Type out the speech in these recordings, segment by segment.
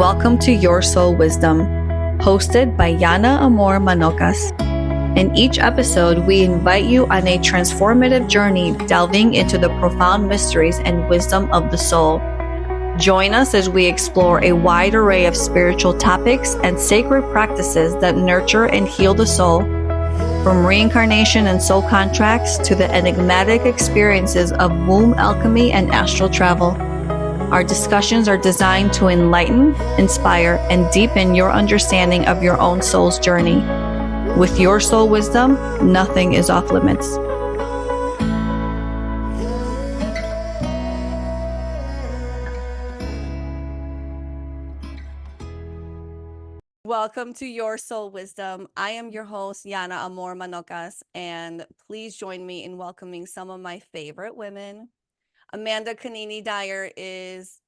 welcome to Your Soul Wisdom, hosted by Yiannah Ahmohr Manokas. In each episode, we invite you on a transformative journey delving into the profound mysteries and wisdom of the soul. Join us as we explore a wide array of spiritual topics and sacred practices that nurture and heal the soul, from reincarnation and soul contracts to the enigmatic experiences of womb alchemy and astral travel. Our discussions are designed to enlighten, inspire, and deepen your understanding of your own soul's journey. With Your Soul Wisdom, nothing is off limits. Welcome to Your Soul Wisdom. I am your host, Yiannah Ahmohr Manokas, and please join me in welcoming some of my favorite women. Amanda Kanini Dyer is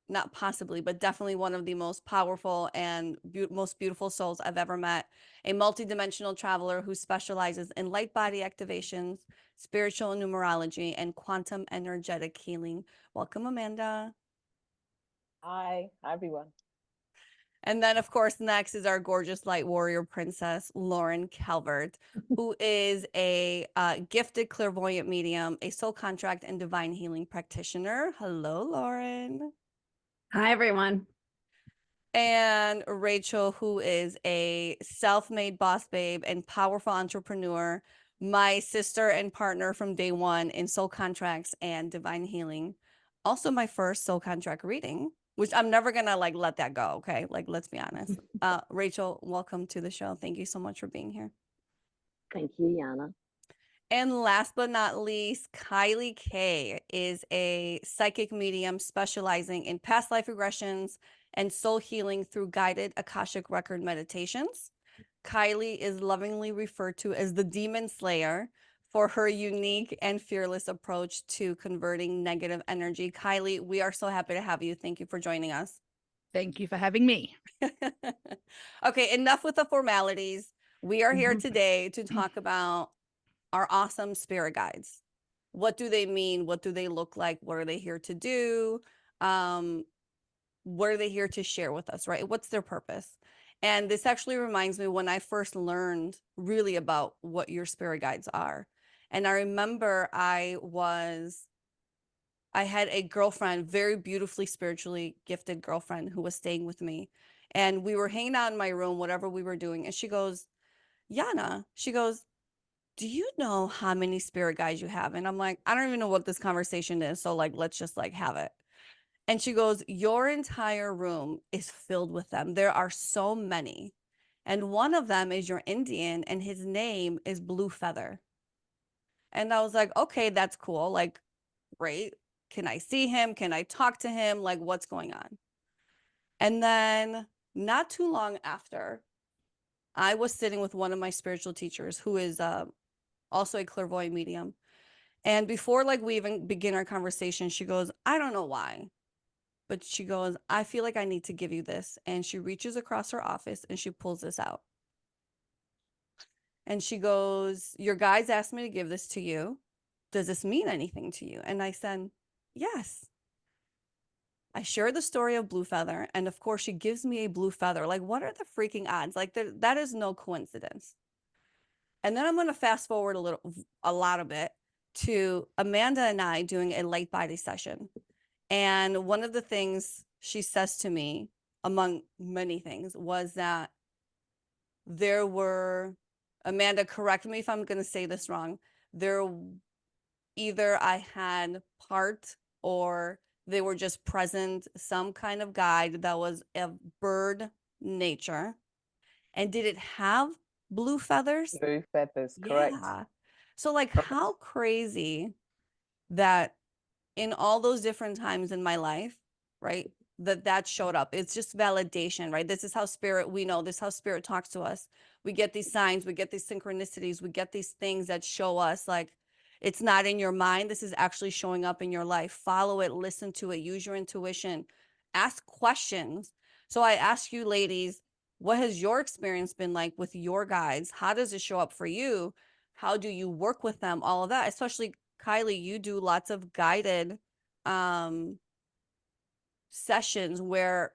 not possibly, but definitely one of the most powerful and most beautiful souls I've ever met. A multidimensional traveler who specializes in Lightbody activations, spiritual numerology, and quantum energetic healing. Welcome, Amanda. Hi everyone. And then, of course, next is our gorgeous light warrior princess, Lauren Calvert, who is a gifted clairvoyant medium, a soul contract and divine healing practitioner. Hello, Lauren. Hi, everyone. And Rachel, who is a self-made boss babe and powerful entrepreneur, my sister and partner from day one in soul contracts and divine healing. Also my first soul contract reading, which I'm never gonna let that go. Okay. Let's be honest. Rachel, welcome to the show. Thank you so much for being here. Thank you, Yiannah. And last but not least, Kylie K is a psychic medium specializing in past life regressions and soul healing through guided Akashic record meditations. Kylie is lovingly referred to as the Demon Slayer for her unique and fearless approach to converting negative energy. Kylie, we are so happy to have you. Thank you for joining us. Thank you for having me. Okay, enough with the formalities. We are here today to talk about our awesome spirit guides. What do they mean? What do they look like? What are they here to do? What are they here to share with us, right? What's their purpose? And this actually reminds me when I first learned really about what your spirit guides are. And I remember I had a girlfriend, very beautifully spiritually gifted girlfriend, who was staying with me. And we were hanging out in my room, whatever we were doing. And she goes, Yiannah, she goes, do you know how many spirit guides you have? And I'm like, I don't even know what this conversation is. So let's just have it. And she goes, your entire room is filled with them. There are so many. And one of them is your Indian, and his name is Blue Feather. And I was like, okay, that's cool. Great. Can I see him? Can I talk to him? What's going on? And then not too long after, I was sitting with one of my spiritual teachers who is also a clairvoyant medium. And before we even begin our conversation, she goes, I don't know why, but she goes, I feel like I need to give you this. And she reaches across her office and she pulls this out. And she goes, your guides asked me to give this to you. Does this mean anything to you? And I said, yes. I share the story of Blue Feather. And of course, she gives me a blue feather. What are the freaking odds? That is no coincidence. And then I'm going to fast forward a lot of it to Amanda and I doing a Lightbody session. And one of the things she says to me, among many things, was that there were, Amanda, correct me if I'm going to say this wrong, either I had part or they were just present, some kind of guide that was of bird nature. And did it have blue feathers? Blue feathers, correct. Yeah. So how crazy that in all those different times in my life, right, that showed up. It's just validation, right? This is how spirit, we know this is how spirit talks to us. We get these signs, we get these synchronicities, we get these things that show us it's not in your mind. This is actually showing up in your life. Follow it, listen to it, use your intuition, ask questions. So I ask you ladies, what has your experience been like with your guides? How does it show up for you? How do you work with them? All of that, especially Kylie, you do lots of guided sessions where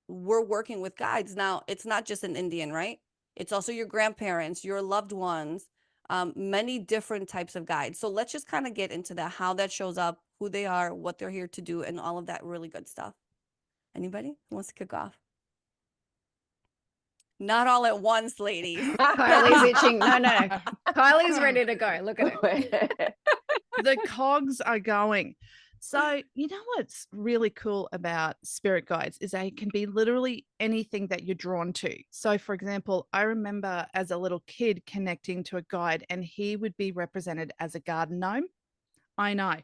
we're working with guides. Now, it's not just an Indian, right? It's also your grandparents, your loved ones, many different types of guides. So let's just kind of get into that, how that shows up, who they are, what they're here to do, and all of that really good stuff. Anybody who wants to kick off? Not all at once, ladies. Kylie's itching. No. Kylie's ready to go. Look at it. The cogs are going. So, you know what's really cool about spirit guides is they can be literally anything that you're drawn to. So, for example, I remember as a little kid connecting to a guide, and he would be represented as a garden gnome. I know,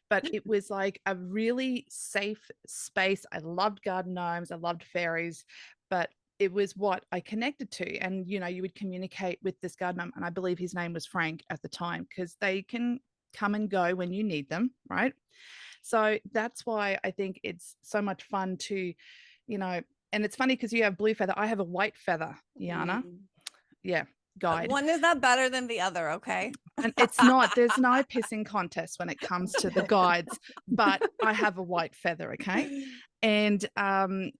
but it was like a really safe space. I loved garden gnomes, I loved fairies, but it was what I connected to. And, you know, you would communicate with this garden gnome, and I believe his name was Frank at the time, because they can come and go when you need them, right? So that's why I think it's so much fun to, you know, and it's funny because you have blue feather. I have a white feather, Yiannah. Yeah, guide. One is not better than the other, okay? And it's not, there's no pissing contest when it comes to the guides, but I have a white feather, okay? And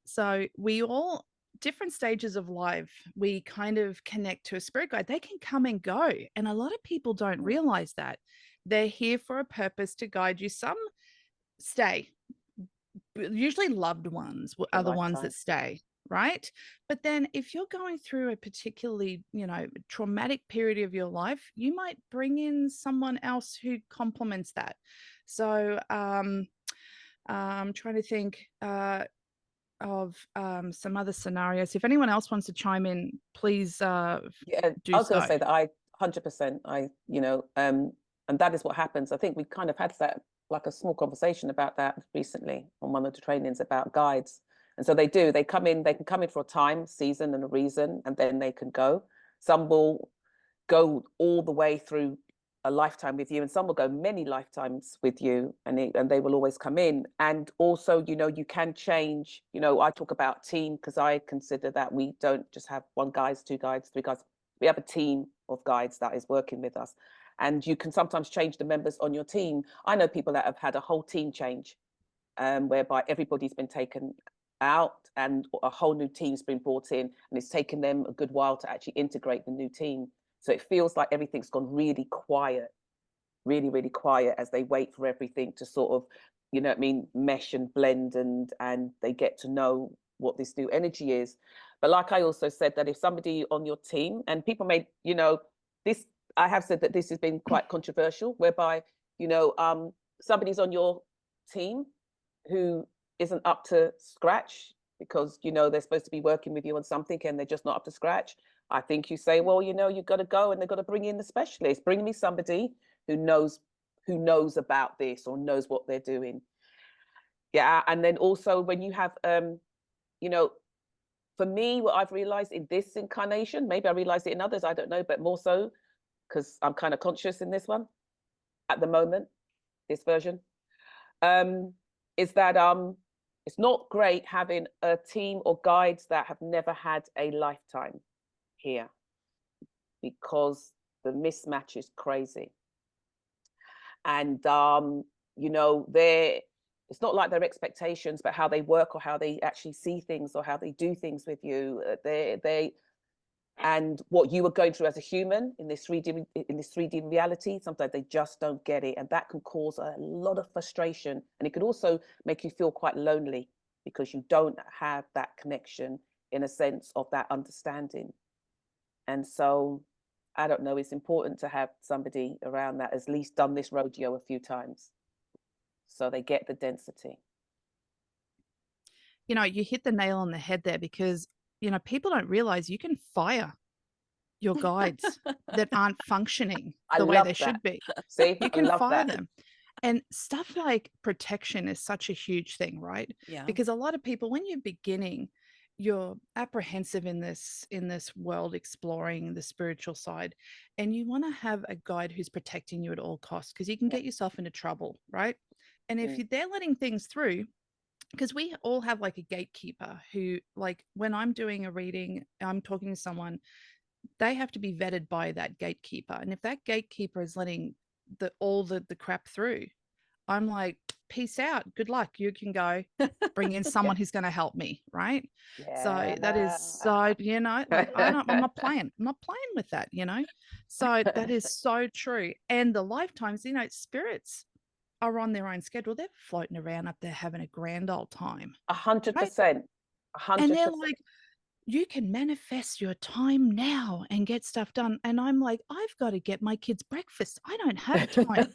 so we all, different stages of life, we kind of connect to a spirit guide. They can come and go. And a lot of people don't realize that. They're here for a purpose to guide you. Some stay. Usually loved ones are the ones that stay, right? But then if you're going through a particularly, you know, traumatic period of your life, you might bring in someone else who complements that. So I'm trying to think of some other scenarios. If anyone else wants to chime in, please yeah, I was going to say that I 100%, you know, and that is what happens. I think we kind of had that, like a small conversation about that recently on one of the trainings about guides. And so they come in, they can come in for a time, season and a reason, and then they can go. Some will go all the way through a lifetime with you, and some will go many lifetimes with you, and they will always come in. And also, you know, you can change, you know, I talk about team because I consider that we don't just have one guide, two guides, three guides. We have a team of guides that is working with us. And you can sometimes change the members on your team. I know people that have had a whole team change, whereby everybody's been taken out and a whole new team's been brought in, and it's taken them a good while to actually integrate the new team. So it feels like everything's gone really quiet, really, really quiet as they wait for everything to sort of, you know what I mean, mesh and blend, and they get to know what this new energy is. But like I also said, that if somebody on your team, and people may, you know, this, I have said that this has been quite controversial, whereby, you know, somebody's on your team who isn't up to scratch because, you know, they're supposed to be working with you on something and they're just not up to scratch. I think you say, well, you know, you've got to go and they've got to bring in the specialist. Bring me somebody who knows about this or knows what they're doing. Yeah. And then also when you have, you know, for me, what I've realized in this incarnation, maybe I realized it in others, I don't know, but more so because I'm kind of conscious in this one at the moment, this version, is that it's not great having a team or guides that have never had a lifetime here, because the mismatch is crazy. And you know, it's not like their expectations, but how they work or how they actually see things or how they do things with you. And what you were going through as a human in this 3D reality, sometimes they just don't get it, and that can cause a lot of frustration, and it could also make you feel quite lonely because you don't have that connection in a sense of that understanding. And so I don't know, it's important to have somebody around that has at least done this rodeo a few times so they get the density. You know, you hit the nail on the head there, because, you know, people don't realize you can fire your guides that aren't functioning the way they should be. See, you can fire them. And stuff like protection is such a huge thing, right? Yeah. Because a lot of people, when you're beginning, you're apprehensive in this world, exploring the spiritual side, and you want to have a guide who's protecting you at all costs, because you can get yourself into trouble, right? And if they're letting things through, because we all have like a gatekeeper who, like, when I'm doing a reading, I'm talking to someone, they have to be vetted by that gatekeeper. And if that gatekeeper is letting all the crap through, I'm like, peace out. Good luck. You can go bring in someone who's going to help me. Right. So that is so, you know, like I'm not playing. I'm not playing with that, you know. So that is so true. And the lifetimes, you know, spirits are on their own schedule. They're floating around up there having a grand old time. 100%. 100%. And they're like, you can manifest your time now and get stuff done. And I'm like, I've got to get my kids breakfast. I don't have time.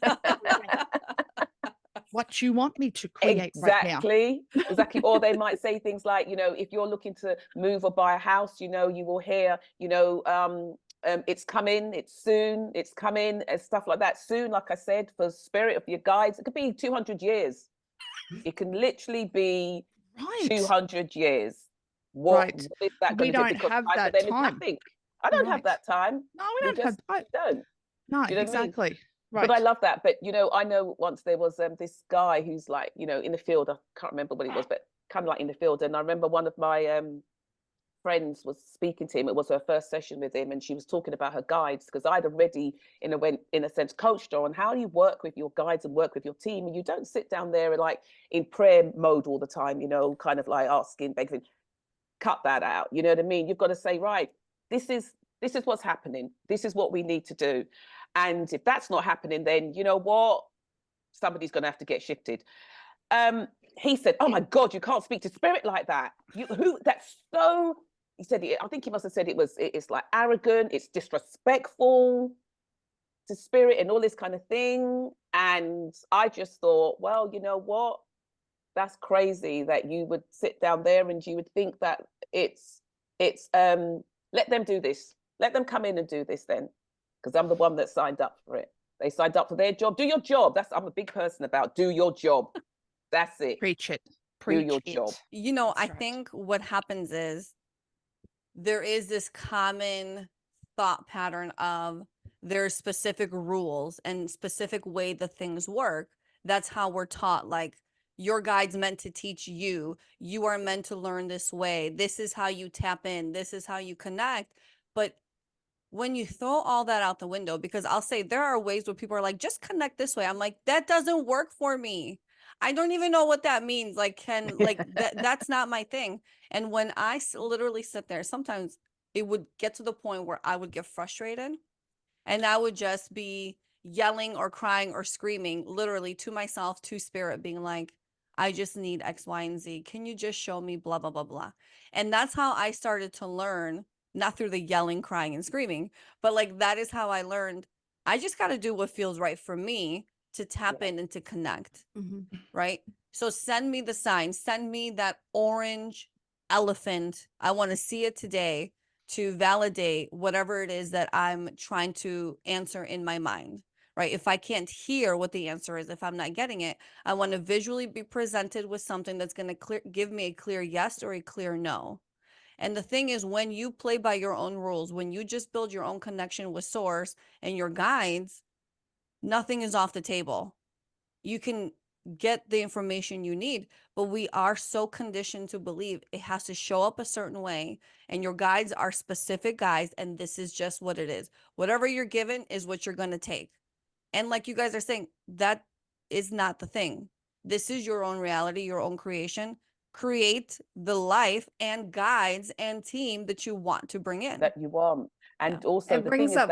What you want me to create right now. Exactly. Or they might say things like, you know, if you're looking to move or buy a house, you know, you will hear, you know, it's coming, it's soon, it's coming, and stuff like that. Soon, like I said, for spirit of your guides, it could be 200 years. It can literally be 200 years. What is that going to do? We don't have that time. I don't have that time. No, we don't have. Don't. No, you know exactly. I mean? Right. But I love that. But, you know, I know once there was this guy who's like, you know, in the field. I can't remember what it was, but kind of like in the field. And I remember one of my friends was speaking to him. It was her first session with him, and she was talking about her guides, because I'd already, in a sense, coached her on how you work with your guides and work with your team. And you don't sit down there and like in prayer mode all the time, you know, kind of like asking, begging. Cut that out. You know what I mean? You've got to say, right, this is what's happening. This is what we need to do. And if that's not happening, then you know what? Somebody's going to have to get shifted. He said, "Oh my God, you can't speak to spirit like that. That's so." He said, I think he must have said it's like arrogant, it's disrespectful to spirit and all this kind of thing. And I just thought, well, you know what? That's crazy that you would sit down there and you would think that it's let them do this. Let them come in and do this then. Because I'm the one that signed up for it. They signed up for their job. Do your job. I'm a big person about do your job. That's it. Preach it. Do your job. You know, I think what happens is there is this common thought pattern of there's specific rules and specific way that things work. That's how we're taught. Like, your guide's meant to teach you. You are meant to learn this way. This is how you tap in. This is how you connect. But when you throw all that out the window, because I'll say there are ways where people are like, just connect this way. I'm like, that doesn't work for me. I don't even know what that means. Like, that's not my thing. And when I literally sit there, sometimes it would get to the point where I would get frustrated and I would just be yelling or crying or screaming literally to myself, to spirit, being like, I just need X, Y, and Z. Can you just show me blah, blah, blah, blah. And that's how I started to learn, not through the yelling, crying, and screaming, but like, that is how I learned. I just got to do what feels right for me to tap in and to connect. Right. So send me the sign, send me that orange elephant. I want to see it today to validate whatever it is that I'm trying to answer in my mind. Right. If I can't hear what the answer is, if I'm not getting it, I want to visually be presented with something that's going to give me a clear yes or a clear no. And the thing is, when you play by your own rules, when you just build your own connection with source and your guides, nothing is off the table. You can get the information you need, but we are so conditioned to believe it has to show up a certain way, and your guides are specific guides, and this is just what it is. Whatever you're given is what you're going to take. And like you guys are saying, that is not the thing. This is your own reality, your own creation. Create the life and guides and team that you want to bring in. That you want. And also it brings up,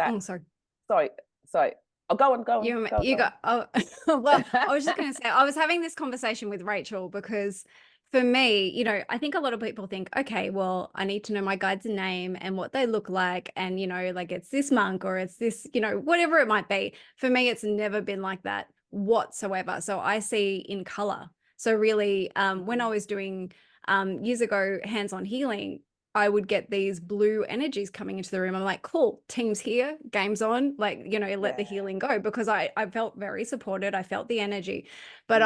sorry. Oh, go on. You go. Oh, well, I was just going to say, I was having this conversation with Rachel because for me, you know, I think a lot of people think, okay, well, I need to know my guide's name and what they look like. And, you know, like it's this monk or it's this, you know, whatever it might be. For me, it's never been like that whatsoever. So I see in color. So really, when I was doing years ago, hands-on healing, I would get these blue energies coming into the room. I'm like, cool, team's here, game's on, like, you know, let the healing go, because I felt very supported. I felt the energy, but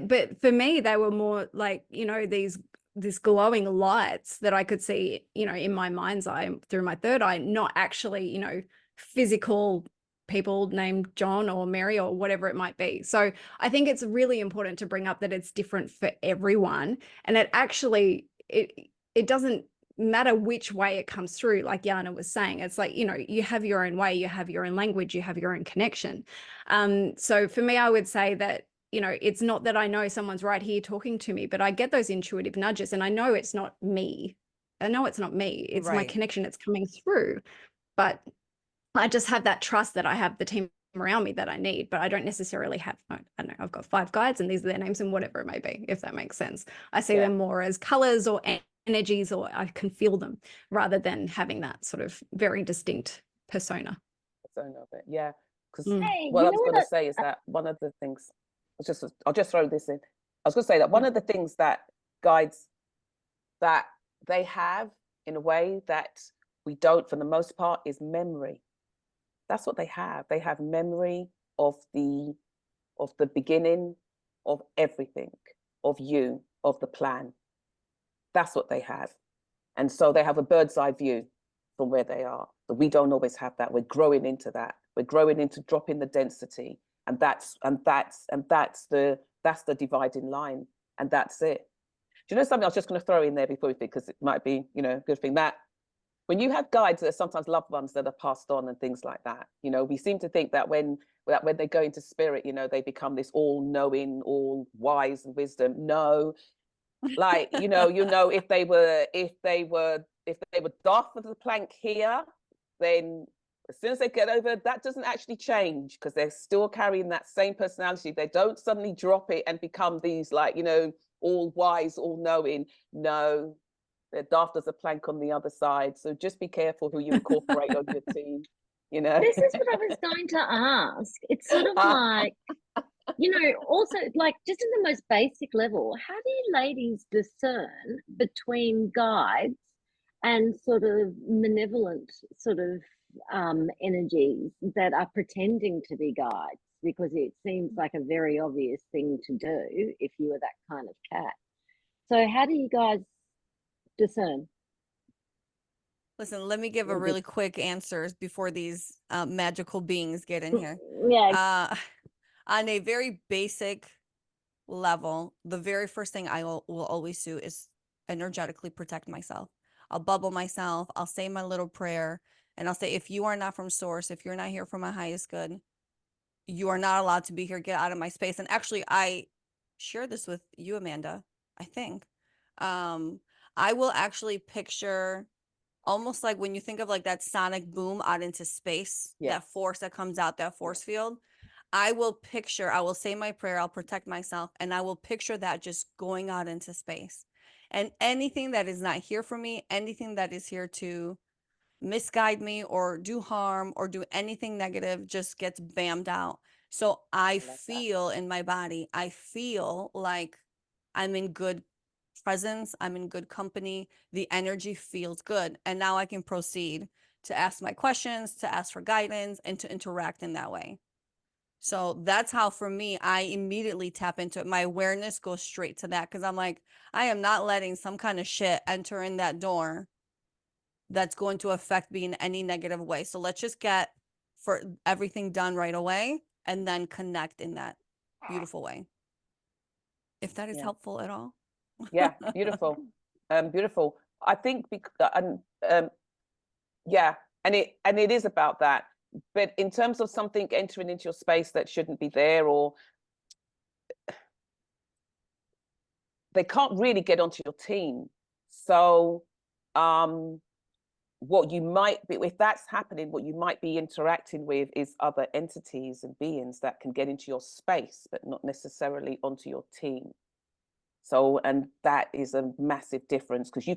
but for me, they were more like, you know, this glowing lights that I could see, you know, in my mind's eye through my third eye, not actually, you know, physical people named John or Mary or whatever it might be. So I think it's really important to bring up that it's different for everyone. And it actually, it doesn't matter which way it comes through. Like Yiannah was saying, it's like, you know, you have your own way, you have your own language, you have your own connection. So for me, I would say that you know, it's not that I know someone's right here talking to me, but I get those intuitive nudges and I know it's not me. I know it's not me. It's my Right. connection. It's coming through. But I just have that trust that I have the team around me that I need, but I don't necessarily have, I don't know, I've got 5 guides and these are their names and whatever it may be, if that makes sense. I see them more as colors or energies, or I can feel them rather than having that sort of very distinct persona. Persona of it, yeah. Because Hey, what you I know was going what? to say is that one of the things, I'll just throw this in. I was going to say that one of the things that guides that they have in a way that we don't for the most part is memory. That's what they have. They have memory of the beginning of everything, of you, of the plan. That's what they have. And so they have a bird's eye view from where they are. But we don't always have that. We're growing into that. We're growing into dropping the density. And that's the dividing line. And that's it. Do you know something I was just going to throw in there before we think, because it might be, you know, a good thing, that when you have guides that are sometimes loved ones that are passed on and things like that, you know, we seem to think that when they go into spirit, you know, they become this all-knowing, all wise and wisdom. No, like, you know, if they were daft of the plank here, then as soon as they get over, that doesn't actually change, because they're still carrying that same personality. They don't suddenly drop it and become these, like, you know, all wise, all knowing. No, they're daft as a plank on the other side. So just be careful who you incorporate on your team, you know. This is what I was going to ask. It's sort of like, you know, also like just in the most basic level, how do you ladies discern between guides and sort of malevolent sort of energies that are pretending to be guides? Because it seems like a very obvious thing to do if you were that kind of cat. So how do you guys discern? Listen, let me give a really quick answers before these magical beings get in here. Yeah. On a very basic level, the very first thing I will always do is energetically protect myself. I'll bubble myself. I'll say my little prayer, and I'll say, if you are not from source, if you're not here for my highest good, you are not allowed to be here. Get out of my space. And actually, I shared this with you, Amanda, I think. I will actually picture almost like when you think of like that sonic boom out into space, that force that comes out, that force field. I will say my prayer, I'll protect myself, and I will picture that just going out into space. And anything that is not here for me, anything that is here to misguide me or do harm or do anything negative, just gets bammed out. So I feel in my body, I feel like I'm in good presence, I'm in good company, the energy feels good. And now I can proceed to ask my questions, to ask for guidance, and to interact in that way. So that's how, for me, I immediately tap into it. My awareness goes straight to that, because I'm like, I am not letting some kind of shit enter in that door that's going to affect me in any negative way. So let's just get for everything done right away and then connect in that beautiful way. If that is helpful at all. Yeah, beautiful. Beautiful. I think yeah, and it is about that. But in terms of something entering into your space that shouldn't be there, or they can't really get onto your team. So what you might be, if that's happening, what you might be interacting with is other entities and beings that can get into your space, but not necessarily onto your team. So, and that is a massive difference, because you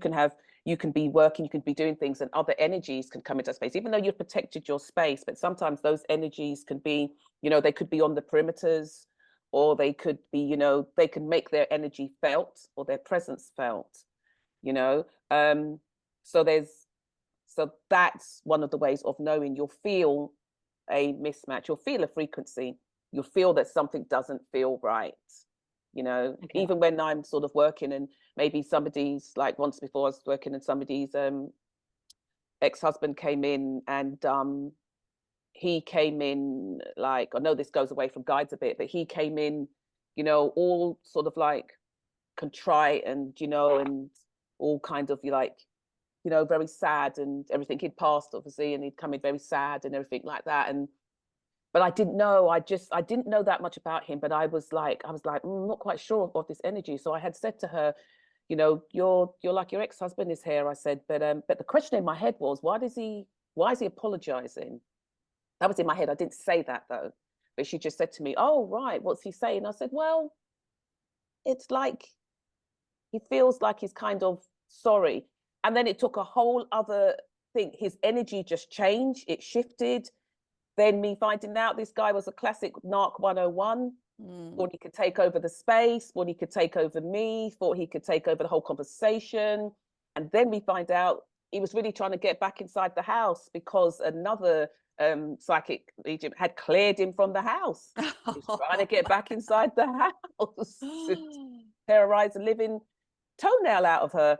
can be working, you can be doing things, and other energies can come into space, even though you've protected your space. But sometimes those energies can be, you know, they could be on the perimeters, or they could be, you know, they can make their energy felt or their presence felt, you know. So that's one of the ways of knowing. You'll feel a mismatch, you'll feel a frequency, you'll feel that something doesn't feel right. You know, even when I'm sort of working, and maybe somebody's, like, once before I was working and somebody's ex-husband came in, and he came in, like, I know this goes away from guides a bit, but he came in, you know, all sort of like contrite, and, you know, and all kind of like, you know, very sad and everything. He'd passed, obviously, and he'd come in very sad and everything like that. And but I didn't know. I didn't know that much about him. But I was like, not quite sure of this energy. So I had said to her, you know, you're like your ex-husband is here. I said, but the question in my head was, why is he apologizing? That was in my head. I didn't say that though. But she just said to me, oh, right, what's he saying? I said, well, it's like he feels like he's kind of sorry. And then it took a whole other thing. His energy just changed. It shifted. Then me finding out this guy was a classic narc 101. Thought he could take over the space, thought he could take over me, thought he could take over the whole conversation. And then we find out he was really trying to get back inside the house because another psychic agent had cleared him from the house. He's trying to get back inside the house to terrorize a living toenail out of her.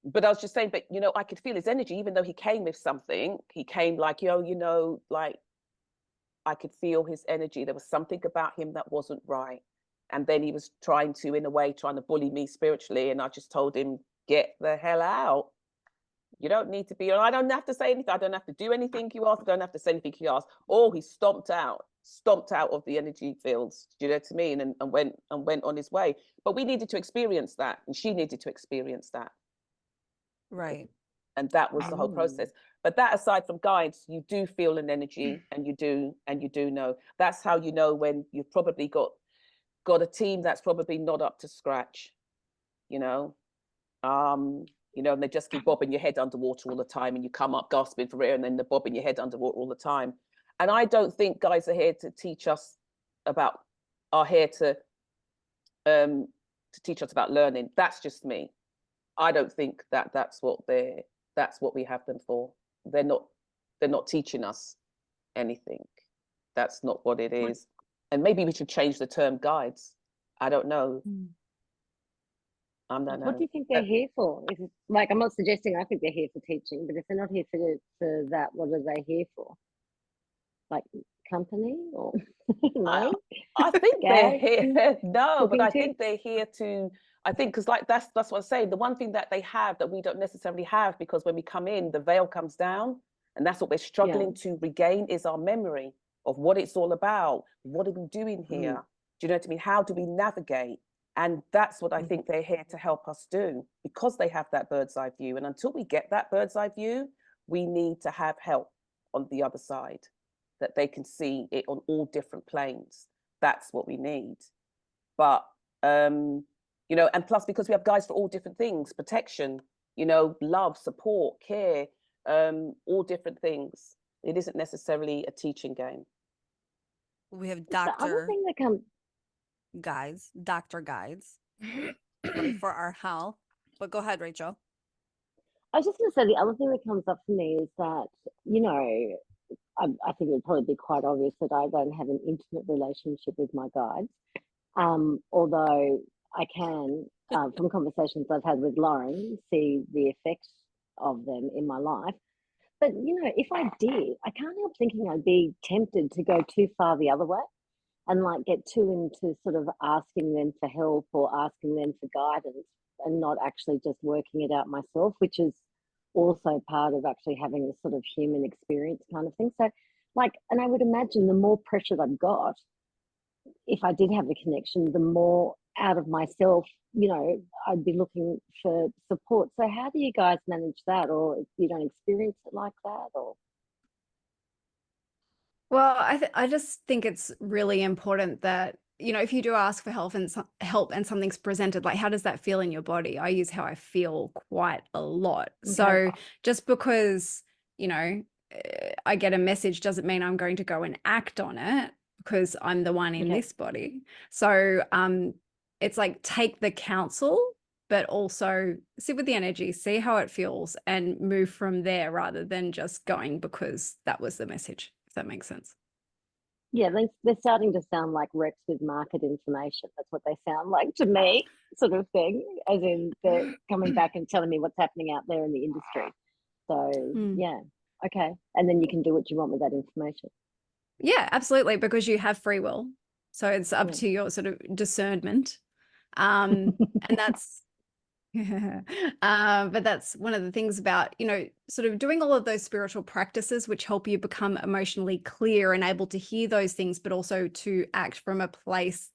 But I was just saying, but you know, I could feel his energy, even though he came with something. He came like, you know, like I could feel his energy. There was something about him that wasn't right. And then he was trying to bully me spiritually. And I just told him, get the hell out. You don't need to be, I don't have to say anything. I don't have to do anything you ask. I don't have to say anything you ask. Oh, he stomped out of the energy fields. Do you know what I mean? And went on his way. But we needed to experience that. And she needed to experience that. Right. And that was the whole process. But that aside from guides, you do feel an energy, and you do know. That's how you know when you've probably got a team that's probably not up to scratch, you know. You know, and they just keep bobbing your head underwater all the time, and you come up gasping for air, and then they're bobbing your head underwater all the time. And I don't think guys are here to teach us about, are here to teach us about learning. That's just me. I don't think that that's what we have them for. They're not teaching us anything. That's not what it is. And maybe we should change the term guides. I don't know. I don't know. What do you think they're here for? Like, I'm not suggesting I think they're here for teaching, but if they're not here for that, what are they here for? Like company or no? I think they're here. No, but I Cooking think they're here to. I think because like that's what I'm saying. The one thing that they have that we don't necessarily have, because when we come in, the veil comes down, and that's what we're struggling to regain, is our memory of what it's all about. What are we doing here? Do you know what I mean? How do we navigate? And that's what I think they're here to help us do, because they have that bird's eye view. And until we get that bird's eye view, we need to have help on the other side, that they can see it on all different planes. That's what we need. But you know, and plus because we have guides for all different things, protection, you know, love, support, care, all different things. It isn't necessarily a teaching game. We have The other thing that comes, doctor guides, right, for our health. But go ahead, Rachel. I was just going to say, the other thing that comes up for me is that, you know, I think it would probably be quite obvious that I don't have an intimate relationship with my guides, although I can, from conversations I've had with Lauren, see the effects of them in my life. But, you know, if I did, I can't help thinking I'd be tempted to go too far the other way and like get too into sort of asking them for help or asking them for guidance and not actually just working it out myself, which is also part of actually having this sort of human experience kind of thing. So like, and I would imagine the more pressure I've got, if I did have the connection, the more out of myself, you know, I'd be looking for support. So how do you guys manage that? Or you don't experience it like that? Or Well, I just think it's really important that, you know, if you do ask for help and something's presented, like, how does that feel in your body? I use how I feel quite a lot. So just because, you know, I get a message doesn't mean I'm going to go and act on it, because I'm the one in this body. So it's like, take the counsel, but also sit with the energy, see how it feels, and move from there, rather than just going because that was the message, if that makes sense. Yeah, they're starting to sound like reps with market information. That's what they sound like to me, sort of thing, as in they're coming back and telling me what's happening out there in the industry. So yeah, okay. And then you can do what you want with that information. Yeah, absolutely, because you have free will. So it's up to your sort of discernment. And But that's one of the things about, you know, sort of doing all of those spiritual practices which help you become emotionally clear and able to hear those things, but also to act from a place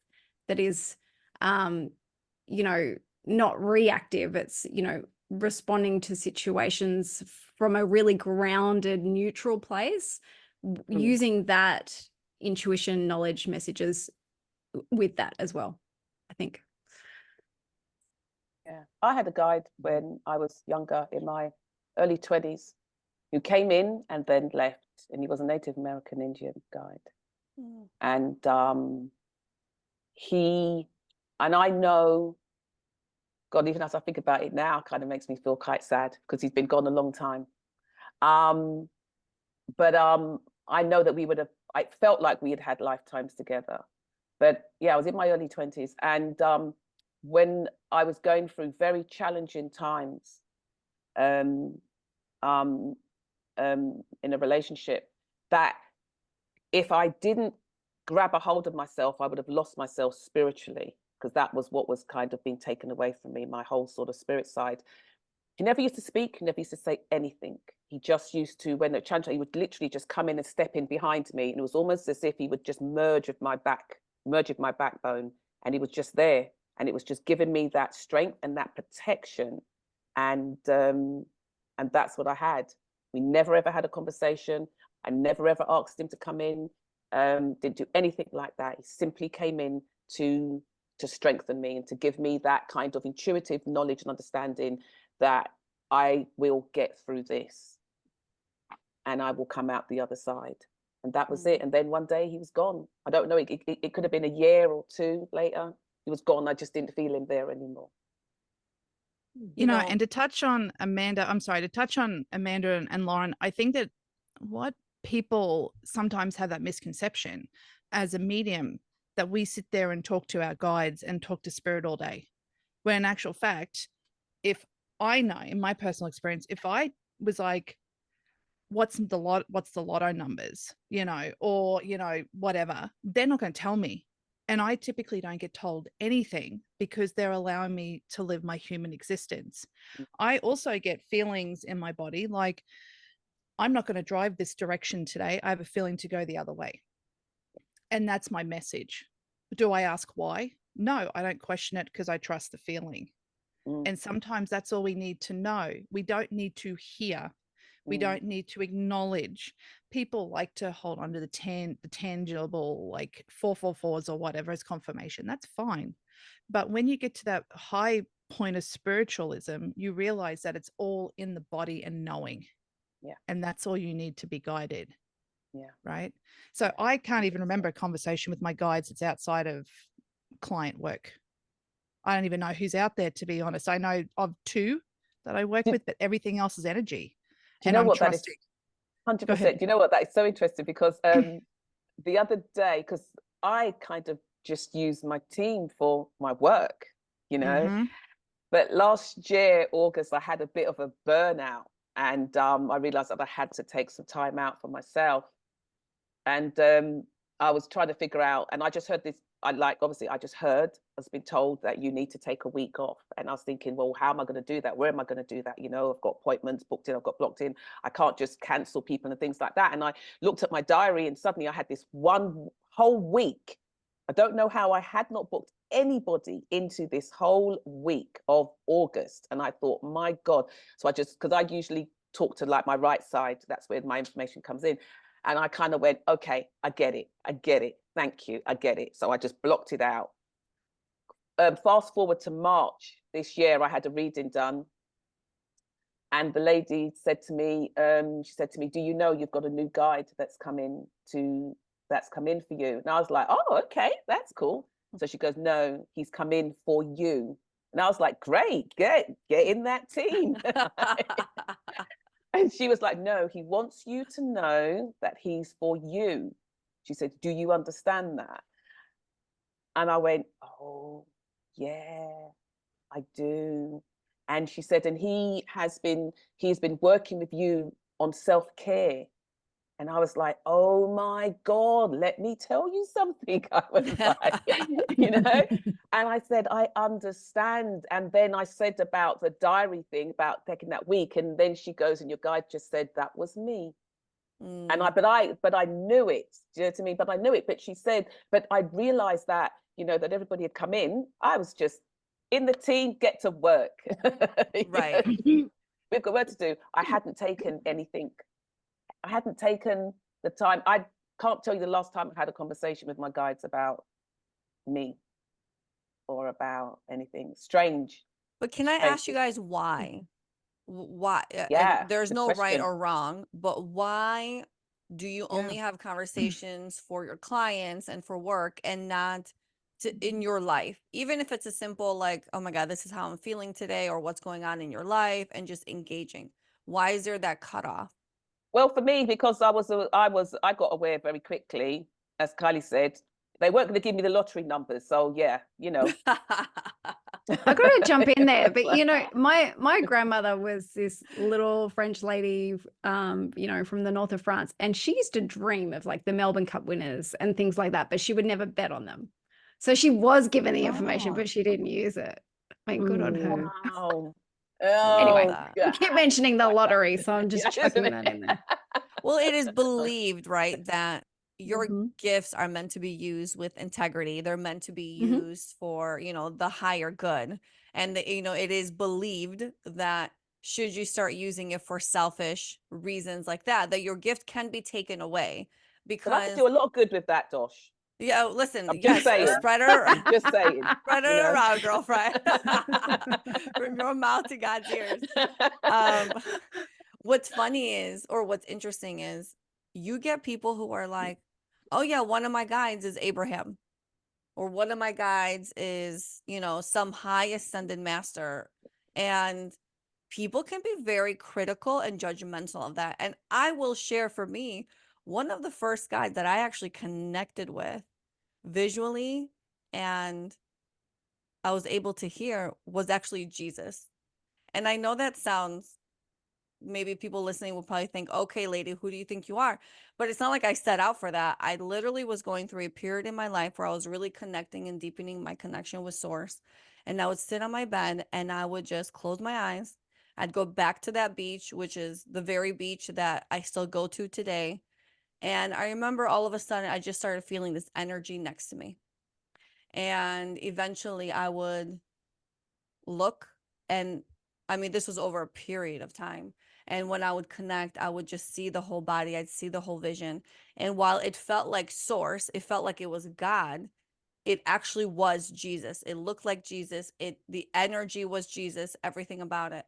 that is, you know, not reactive. It's, you know, responding to situations from a really grounded, neutral place, using that intuition, knowledge, messages with that as well, I think. Yeah, I had a guide when I was younger, in my early 20s, who came in and then left, and he was a Native American Indian guide. And I know, God, even as I think about it now, kind of makes me feel quite sad because he's been gone a long time. But I know that I felt like we had had lifetimes together. But yeah, I was in my early 20s, and when I was going through very challenging times in a relationship, that if I didn't grab a hold of myself, I would have lost myself spiritually, because that was what was kind of being taken away from me, my whole sort of spirit side. He never used to speak, he never used to say anything. He just used to, when the challenge, he would literally just come in and step in behind me, and it was almost as if he would just merge with my backbone, and he was just there, and it was just giving me that strength and that protection, and that's what I had. We never ever had a conversation. I never ever asked him to come in, didn't do anything like that. He simply came in to strengthen me and to give me that kind of intuitive knowledge and understanding that I will get through this and I will come out the other side. And that was it. And then one day he was gone. I don't know, it could have been a year or two later. He was gone. I just didn't feel him there anymore. You know, and to touch on Amanda and Lauren, I think that what people sometimes have that misconception as a medium, that we sit there and talk to our guides and talk to spirit all day, when in actual fact, if I know, in my personal experience, if I was like, what's the lotto numbers, you know, or, you know, whatever, they're not going to tell me. And I typically don't get told anything because they're allowing me to live my human existence. I also get feelings in my body like, I'm not going to drive this direction today. I have a feeling to go the other way. And that's my message. Do I ask why? No, I don't question it because I trust the feeling. And sometimes that's all we need to know. We don't need to hear. We don't need to acknowledge. People like to hold on to the tangible, like 444s or whatever as confirmation. That's fine. But when you get to that high point of spiritualism, you realize that it's all in the body and knowing. Yeah. And that's all you need to be guided. Yeah. Right. So I can't even remember a conversation with my guides that's outside of client work. I don't even know who's out there, to be honest. I know of 2 that I work with, but everything else is energy. Do you know what that is? 100%. Do you know what, that is so interesting, because the other day, because I kind of just use my team for my work, you know, but last year, August, I had a bit of a burnout, and I realized that I had to take some time out for myself. And I was trying to figure out, and I just heard this, I was being told that you need to take a week off. And I was thinking, well, how am I going to do that? Where am I going to do that? You know, I've got appointments booked in, I've got blocked in. I can't just cancel people and things like that. And I looked at my diary, and suddenly I had this one whole week. I don't know how I had not booked anybody into this whole week of August. And I thought, my God. So because I usually talk to like my right side, that's where my information comes in. And I kind of went, okay, I get it. Thank you, I get it. So I just blocked it out. Fast forward to March this year, I had a reading done. And the lady said to me, do you know you've got a new guide that's come in for you? And I was like, oh, okay, that's cool. So she goes, no, he's come in for you. And I was like, great, get in that team. And she was like, no, he wants you to know that he's for you. She said, do you understand that? And I went, oh, yeah, I do. And she said, and he's been working with you on self-care. And I was like, oh my God, let me tell you something. I was like, you know, and I said, I understand. And then I said about the diary thing, about taking that week. And then she goes, and your guide just said, that was me. And but I knew it. Do you know what I mean? But I knew it. But she said, but I realized that, you know, that everybody had come in. I was just in the team, get to work. Right. We've got work to do. I hadn't taken anything. I hadn't taken the time. I can't tell you the last time I had a conversation with my guides about me or about anything strange. But can I ask you guys why? Why? Yeah, And there's good no right question. or wrong, but why do you only have conversations for your clients and for work and not in your life? Even if it's a simple like, oh my God, this is how I'm feeling today, or what's going on in your life, and just engaging. Why is there that cutoff? Well, for me, because I got aware very quickly, as Kylie said, they weren't going to give me the lottery numbers. So yeah, you know. I got to jump in there, but you know, my grandmother was this little French lady, you know, from the north of France, and she used to dream of like the Melbourne Cup winners and things like that, but she would never bet on them. So she was given the information, but she didn't use it. I mean, good on her. Wow. Anyway, that. you keep mentioning the lottery, so I'm just chucking that in there. Well, it is believed, right, that your Mhm. gifts are meant to be used with integrity. They're meant to be Mhm. used for, you know, the higher good. And, you know, it is believed that should you start using it for selfish reasons like that, that your gift can be taken away. But I could Because, do a lot of good with that, Dosh. yeah, listen, I'm just yes, saying. spread it, Just saying. spread You it know? around, girlfriend. From your mouth to God's ears. What's funny is, or what's interesting is, you get people who are like, oh yeah, one of my guides is Abraham, or one of my guides is, you know, some high ascended master. And people can be very critical and judgmental of that. And I will share, for me, one of the first guides that I actually connected with visually and I was able to hear was actually Jesus. And I know that sounds, maybe people listening will probably think, okay, lady, who do you think you are? But it's not like I set out for that. I literally was going through a period in my life where I was really connecting and deepening my connection with source. And I would sit on my bed and I would just close my eyes. I'd go back to that beach, which is the very beach that I still go to today. And I remember all of a sudden, I just started feeling this energy next to me. And eventually I would look, and I mean, this was over a period of time. And when I would connect, I would just see the whole body. I'd see the whole vision. And while it felt like source, it felt like it was God, it actually was Jesus. It looked like Jesus. The energy was Jesus, everything about it.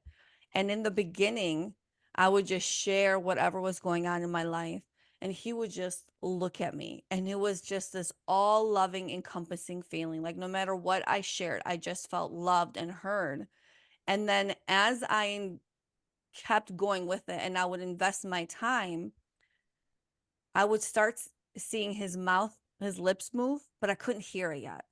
And in the beginning, I would just share whatever was going on in my life. And he would just look at me. And it was just this all loving, encompassing feeling. Like no matter what I shared, I just felt loved and heard. And then as I kept going with it and I would invest my time, I would start seeing his mouth, his lips move, but I couldn't hear it yet.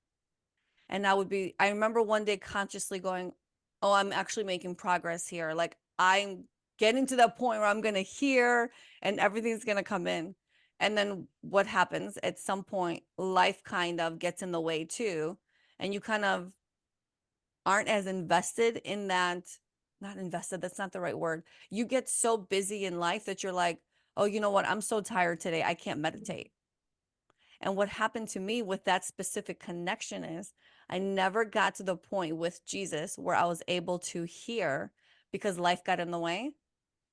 And I remember one day consciously going, oh, I'm actually making progress here. Like I'm getting to that point where I'm going to hear and everything's going to come in. And then what happens at some point, life kind of gets in the way too. And you kind of aren't as invested in that, not invested, that's not the right word. You get so busy in life that you're like, oh, you know what? I'm so tired today. I can't meditate. And what happened to me with that specific connection is I never got to the point with Jesus where I was able to hear because life got in the way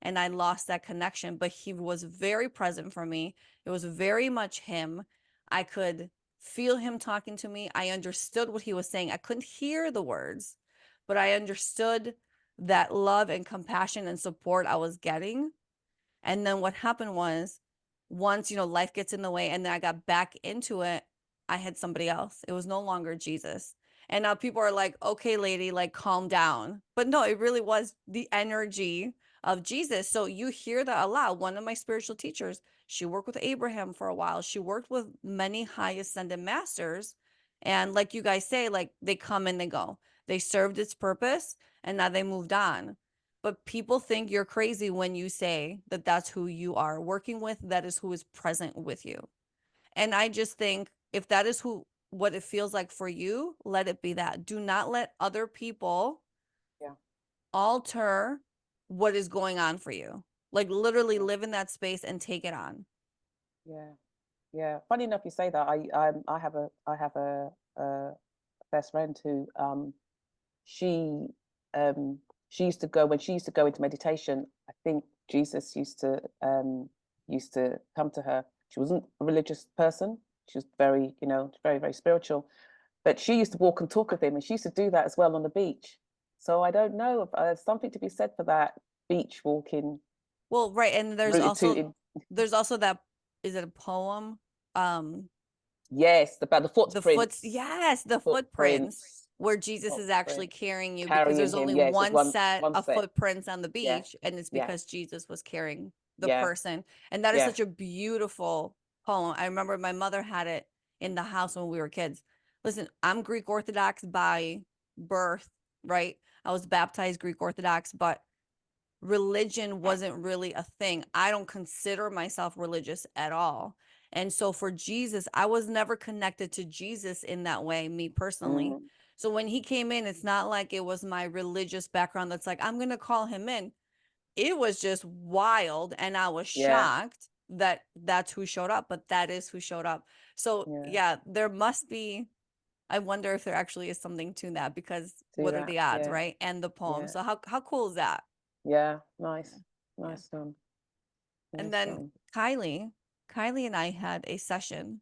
and I lost that connection. But he was very present for me. It was very much him. I could feel him talking to me. I understood what he was saying. I couldn't hear the words, but I understood that love and compassion and support I was getting. And then what happened was, once, you know, life gets in the way and then I got back into it, I had somebody else. It was no longer Jesus. And now people are like, okay, lady, like calm down. But no, it really was the energy of Jesus. So you hear that a lot. One of my spiritual teachers, she worked with Abraham for a while. She worked with many high ascended masters. And like you guys say, like they come and they go. They served its purpose and now they moved on. But people think you're crazy when you say that that's who you are working with, that is who is present with you. And I just think if that is what it feels like for you, let it be that. Do not let other people alter what is going on for you. Like literally live in that space and take it on. Yeah. Yeah. Funny enough, you say that. I have a best friend who she used to go, when she used to go into meditation, I think Jesus used to come to her. She wasn't a religious person. She was very, very, very spiritual. But she used to walk and talk with him, and she used to do that as well on the beach. So I don't know if there's something to be said for that beach walking. Well, right. And there's also that, is it a poem? Yes, about the footprints. The footprints where Jesus is actually carrying you, because there's only him. one set of footprints on the beach, and it's because Jesus was carrying the person. And that is such a beautiful poem. I remember my mother had it in the house when we were kids. Listen, I'm Greek Orthodox by birth, right? I was baptized Greek Orthodox, but religion wasn't really a thing. I don't consider myself religious at all. And so for Jesus, I was never connected to Jesus in that way, me personally. So when he came in, it's not like it was my religious background that's like, I'm going to call him in. It was just wild. And I was shocked that that's who showed up, but that is who showed up. So yeah, there must be, I wonder if there actually is something to that, because what are the odds, right? And the poem. So how cool is that? Yeah, nice Nice one. And then Kylie and I had a session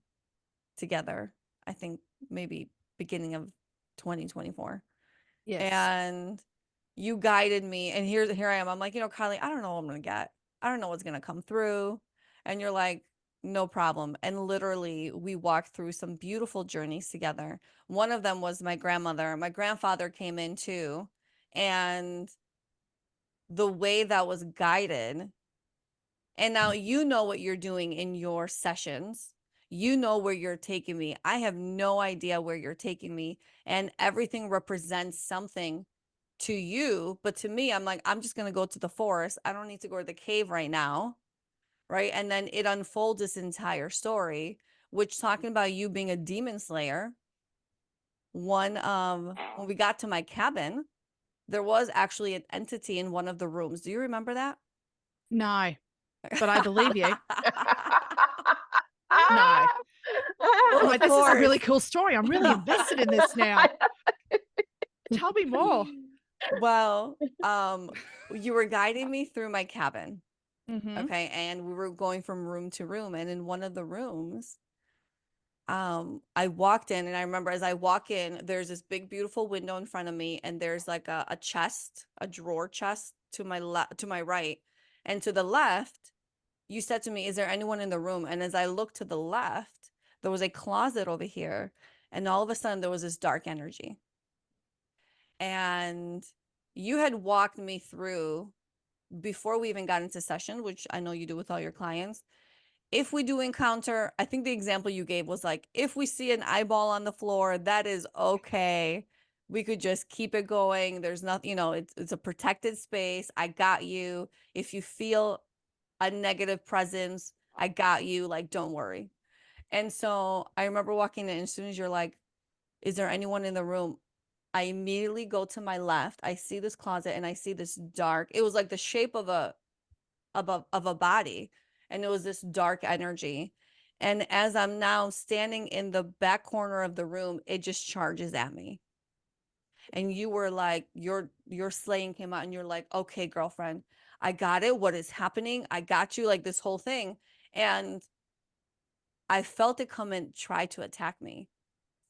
together, I think maybe beginning of 2024. Yes. And you guided me, and here I am. I'm like, Kylie, I don't know what I'm gonna get. I don't know what's gonna come through. And you're like, no problem. And literally we walked through some beautiful journeys together. One of them was my grandmother. My grandfather came in too. And the way that was guided, and now you know what you're doing in your sessions. You know where you're taking me. I have no idea where you're taking me. And everything represents something to you. But to me, I'm like, I'm just going to go to the forest. I don't need to go to the cave right now. Right. And then it unfolds this entire story, which, talking about you being a demon slayer, when we got to my cabin, there was actually an entity in one of the rooms. Do you remember that? No, but I believe you. No. Well, this is a really cool story. I'm really invested in this now. Tell me more. Well, you were guiding me through my cabin. Mm-hmm. Okay. And we were going from room to room. And in one of the rooms, I walked in, and I remember as I walk in, there's this big, beautiful window in front of me. And there's like a chest, a drawer chest to my right. And to the left, you said to me, is there anyone in the room? And as I looked to the left, there was a closet over here. And all of a sudden there was this dark energy. And you had walked me through, before we even got into session, which I know you do with all your clients. If we do encounter, I think the example you gave was like, if we see an eyeball on the floor, that is okay. We could just keep it going. There's nothing, it's a protected space. I got you. If you feel a negative presence, I got you. Like, don't worry. And so I remember walking in, and as soon as you're like, is there anyone in the room? I immediately go to my left. I see this closet, and I see this dark, it was like the shape of a body. And it was this dark energy. And as I'm now standing in the back corner of the room, it just charges at me. And you were like, your slaying came out, and you're like, okay, girlfriend, I got it. What is happening? I got you, like this whole thing. And I felt it come and try to attack me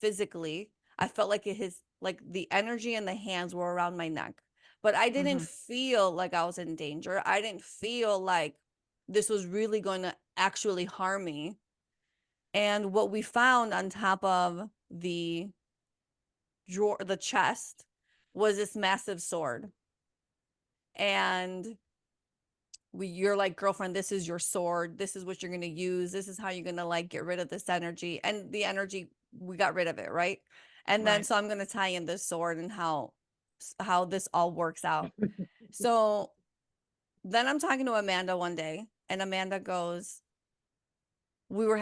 physically. I felt like like the energy and the hands were around my neck, but I didn't feel like I was in danger. I didn't feel like this was really going to actually harm me. And what we found on top of the drawer, the chest, was this massive sword. And you're like, girlfriend, this is your sword. This is what you're going to use. This is how you're going to like get rid of this energy. And the energy, we got rid of it, right? And then so I'm going to tie in this sword and how this all works out. So then I'm talking to Amanda one day, and Amanda goes, we were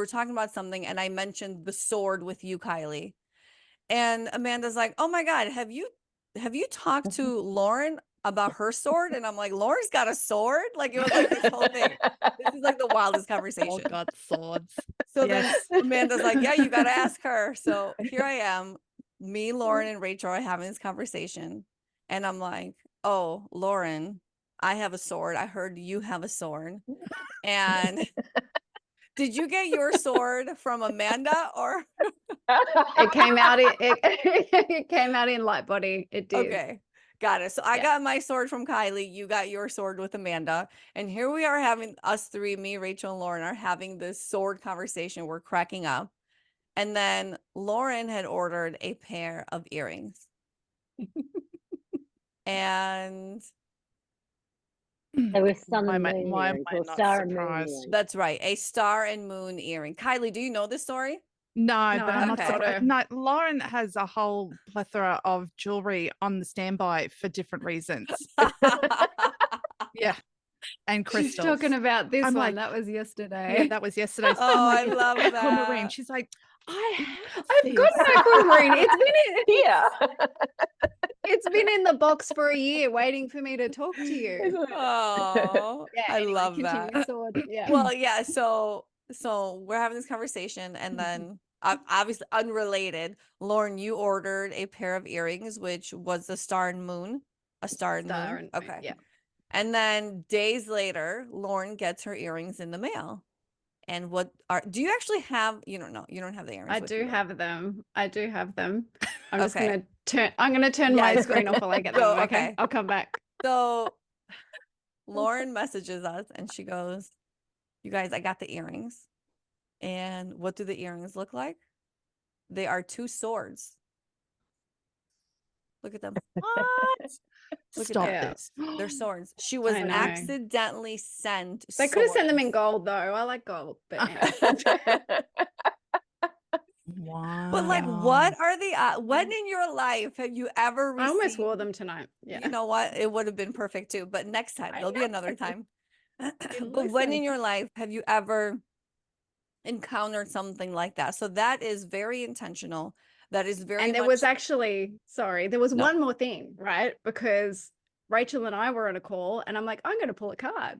talking about something, and I mentioned the sword with you, Kylie. And Amanda's like, oh my God, have you talked to Lauren about her sword? And I'm like, Lauren's got a sword? Like, it was like this whole thing. This is like the wildest All conversation. got swords. So Yes. then Amanda's like, yeah, you got to ask her. So here I am, me, Lauren, and Rachel are having this conversation. And I'm like, oh, Lauren, I have a sword. I heard you have a sword. And did you get your sword from Amanda or? It came out it came out in Lightbody. It did. Okay. Got it. So I Yeah. got my sword from Kylie. You got your sword with Amanda. And here we are having us three, me, Rachel, and Lauren are having this sword conversation. We're cracking up. And then Lauren had ordered a pair of earrings. And They were sun Why and am I- moon why am earrings I or not star and moon surprised? earrings. that's right, a star and moon earring. Kylie, do you know this story? No, No, but I I'm not haven't told surprised. her. No, Lauren has a whole plethora of jewelry on the standby for different reasons. Yeah. And She's crystals. talking about this I'm one. like, that was yesterday. Yeah, that was yesterday. So Oh, I'm like, I "Is it love aquamarine?" that. She's like, I have I've got this. an aquamarine. Yeah. It's been in the box for a year waiting for me to talk to you. Oh, Yeah, I anyway, love that. continue, sword. Yeah. Well, yeah, so we're having this conversation, and then obviously unrelated, Lauren, you ordered a pair of earrings, which was the star and moon, a star and Star moon. and moon, Okay. yeah. And then days later, Lauren gets her earrings in the mail. And do you actually have, you don't have the earrings I with do you, right? have them. I'm just Okay. gonna turn my Yes, screen off while I get go, them. okay. I'll come back. So Lauren messages us and she goes, you guys, I got the earrings. And what do the earrings look like? They are two swords. Look at them. What? Look Stop at that. this. They're swords. She was I know. accidentally sent They could have sent them in swords. gold though. I like gold, but yeah. Wow. But like, what are the when in your life have you ever I almost received? wore them tonight. Yeah. You know what? It would have been perfect too. But next time, I there'll be know. another time. Didn't But when in listen. your life have you ever encountered something like that? So that is very intentional. That is very And there much. was actually, there was No. one more thing, right? Because Rachel and I were on a call and I'm like, I'm going to pull a card.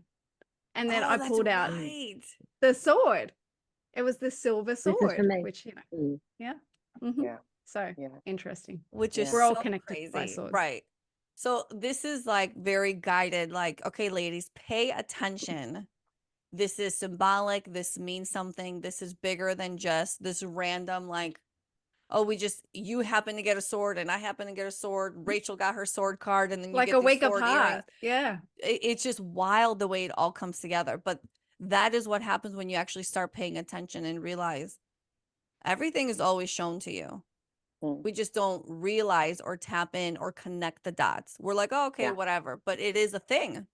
And then I that's pulled out right. the sword. It was the silver This is for sword, me. which, Mm. yeah. Mhm. Yeah. So Yeah. interesting. Which is We're all so connected by crazy. swords. Right. So this is like very guided, like, okay, ladies, pay attention. This is symbolic. This means something. This is bigger than just this random, like, oh, you happen to get a sword and I happen to get a sword. Rachel got her sword card and then you Like get a these week sword earrings. apart. Yeah. It's just wild the way it all comes together. But that is what happens when you actually start paying attention and realize everything is always shown to you. Mm. We just don't realize or tap in or connect the dots. We're like, oh, okay, Yeah. whatever. But it is a thing.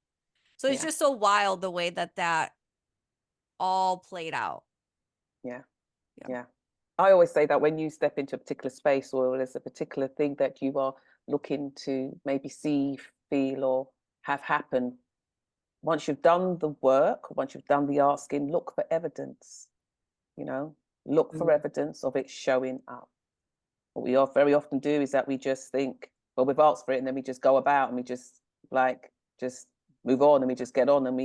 So it's Yeah. just so wild the way that all played out. Yeah. Yeah. Yeah. I always say that when you step into a particular space or there's a particular thing that you are looking to maybe see, feel, or have happen, once you've done the work, once you've done the asking, look for evidence, look for evidence of it showing up. What we very often do is that we just think, well, we've asked for it, and then we just go about and we just move on and we just get on, and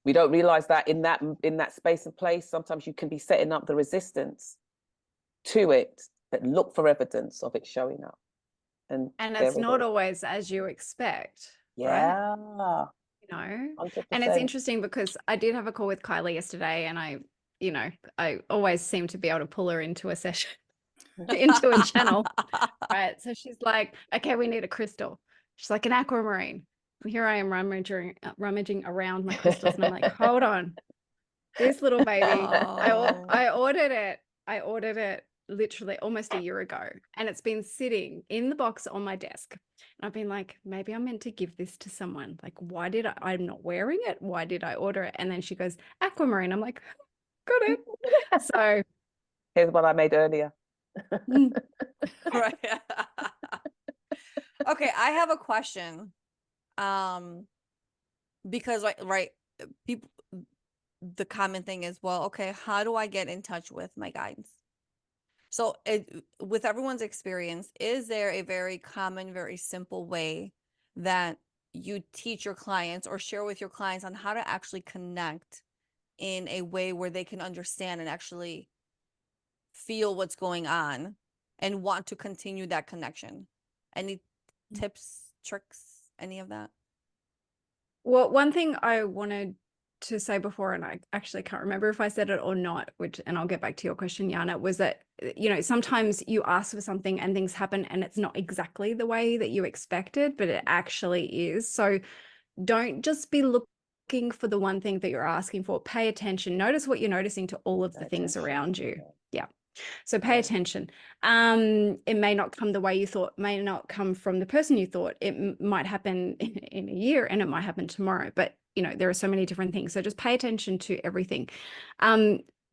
we don't realize that in that space and place, sometimes you can be setting up the resistance to it, but look for evidence of it showing up. And it's not always as you expect. Right? Yeah. 100%. 100%. And it's interesting because I did have a call with Kylie yesterday and I always seem to be able to pull her into a session, into a channel. Right. So she's like, okay, we need a crystal. She's like, an aquamarine. And here I am rummaging around my crystals. And I'm like, hold on. This little baby, Oh. I ordered it literally almost a year ago. And it's been sitting in the box on my desk. And I've been like, maybe I'm meant to give this to someone. Like, why did I'm not wearing it? Why did I order it? And then she goes, aquamarine. I'm like, got it. So here's what I made earlier. Right. Okay, I have a question. because right, people, the common thing is, well, okay, how do I get in touch with my guides? So with everyone's experience, is there a very common, very simple way that you teach your clients or share with your clients on how to actually connect in a way where they can understand and actually feel what's going on and want to continue that connection? Any tips, tricks, any of that? Well, one thing I wanted to say before, and I actually can't remember if I said it or not, and I'll get back to your question, Yiannah, was that, sometimes you ask for something and things happen and it's not exactly the way that you expected, but it actually is. So don't just be looking for the one thing that you're asking for. Pay attention. Notice what you're noticing to all of the things around you. Yeah. So pay attention. It may not come the way you thought, may not come from the person you thought. It might happen in a year and it might happen tomorrow, but there are so many different things. So just pay attention to everything.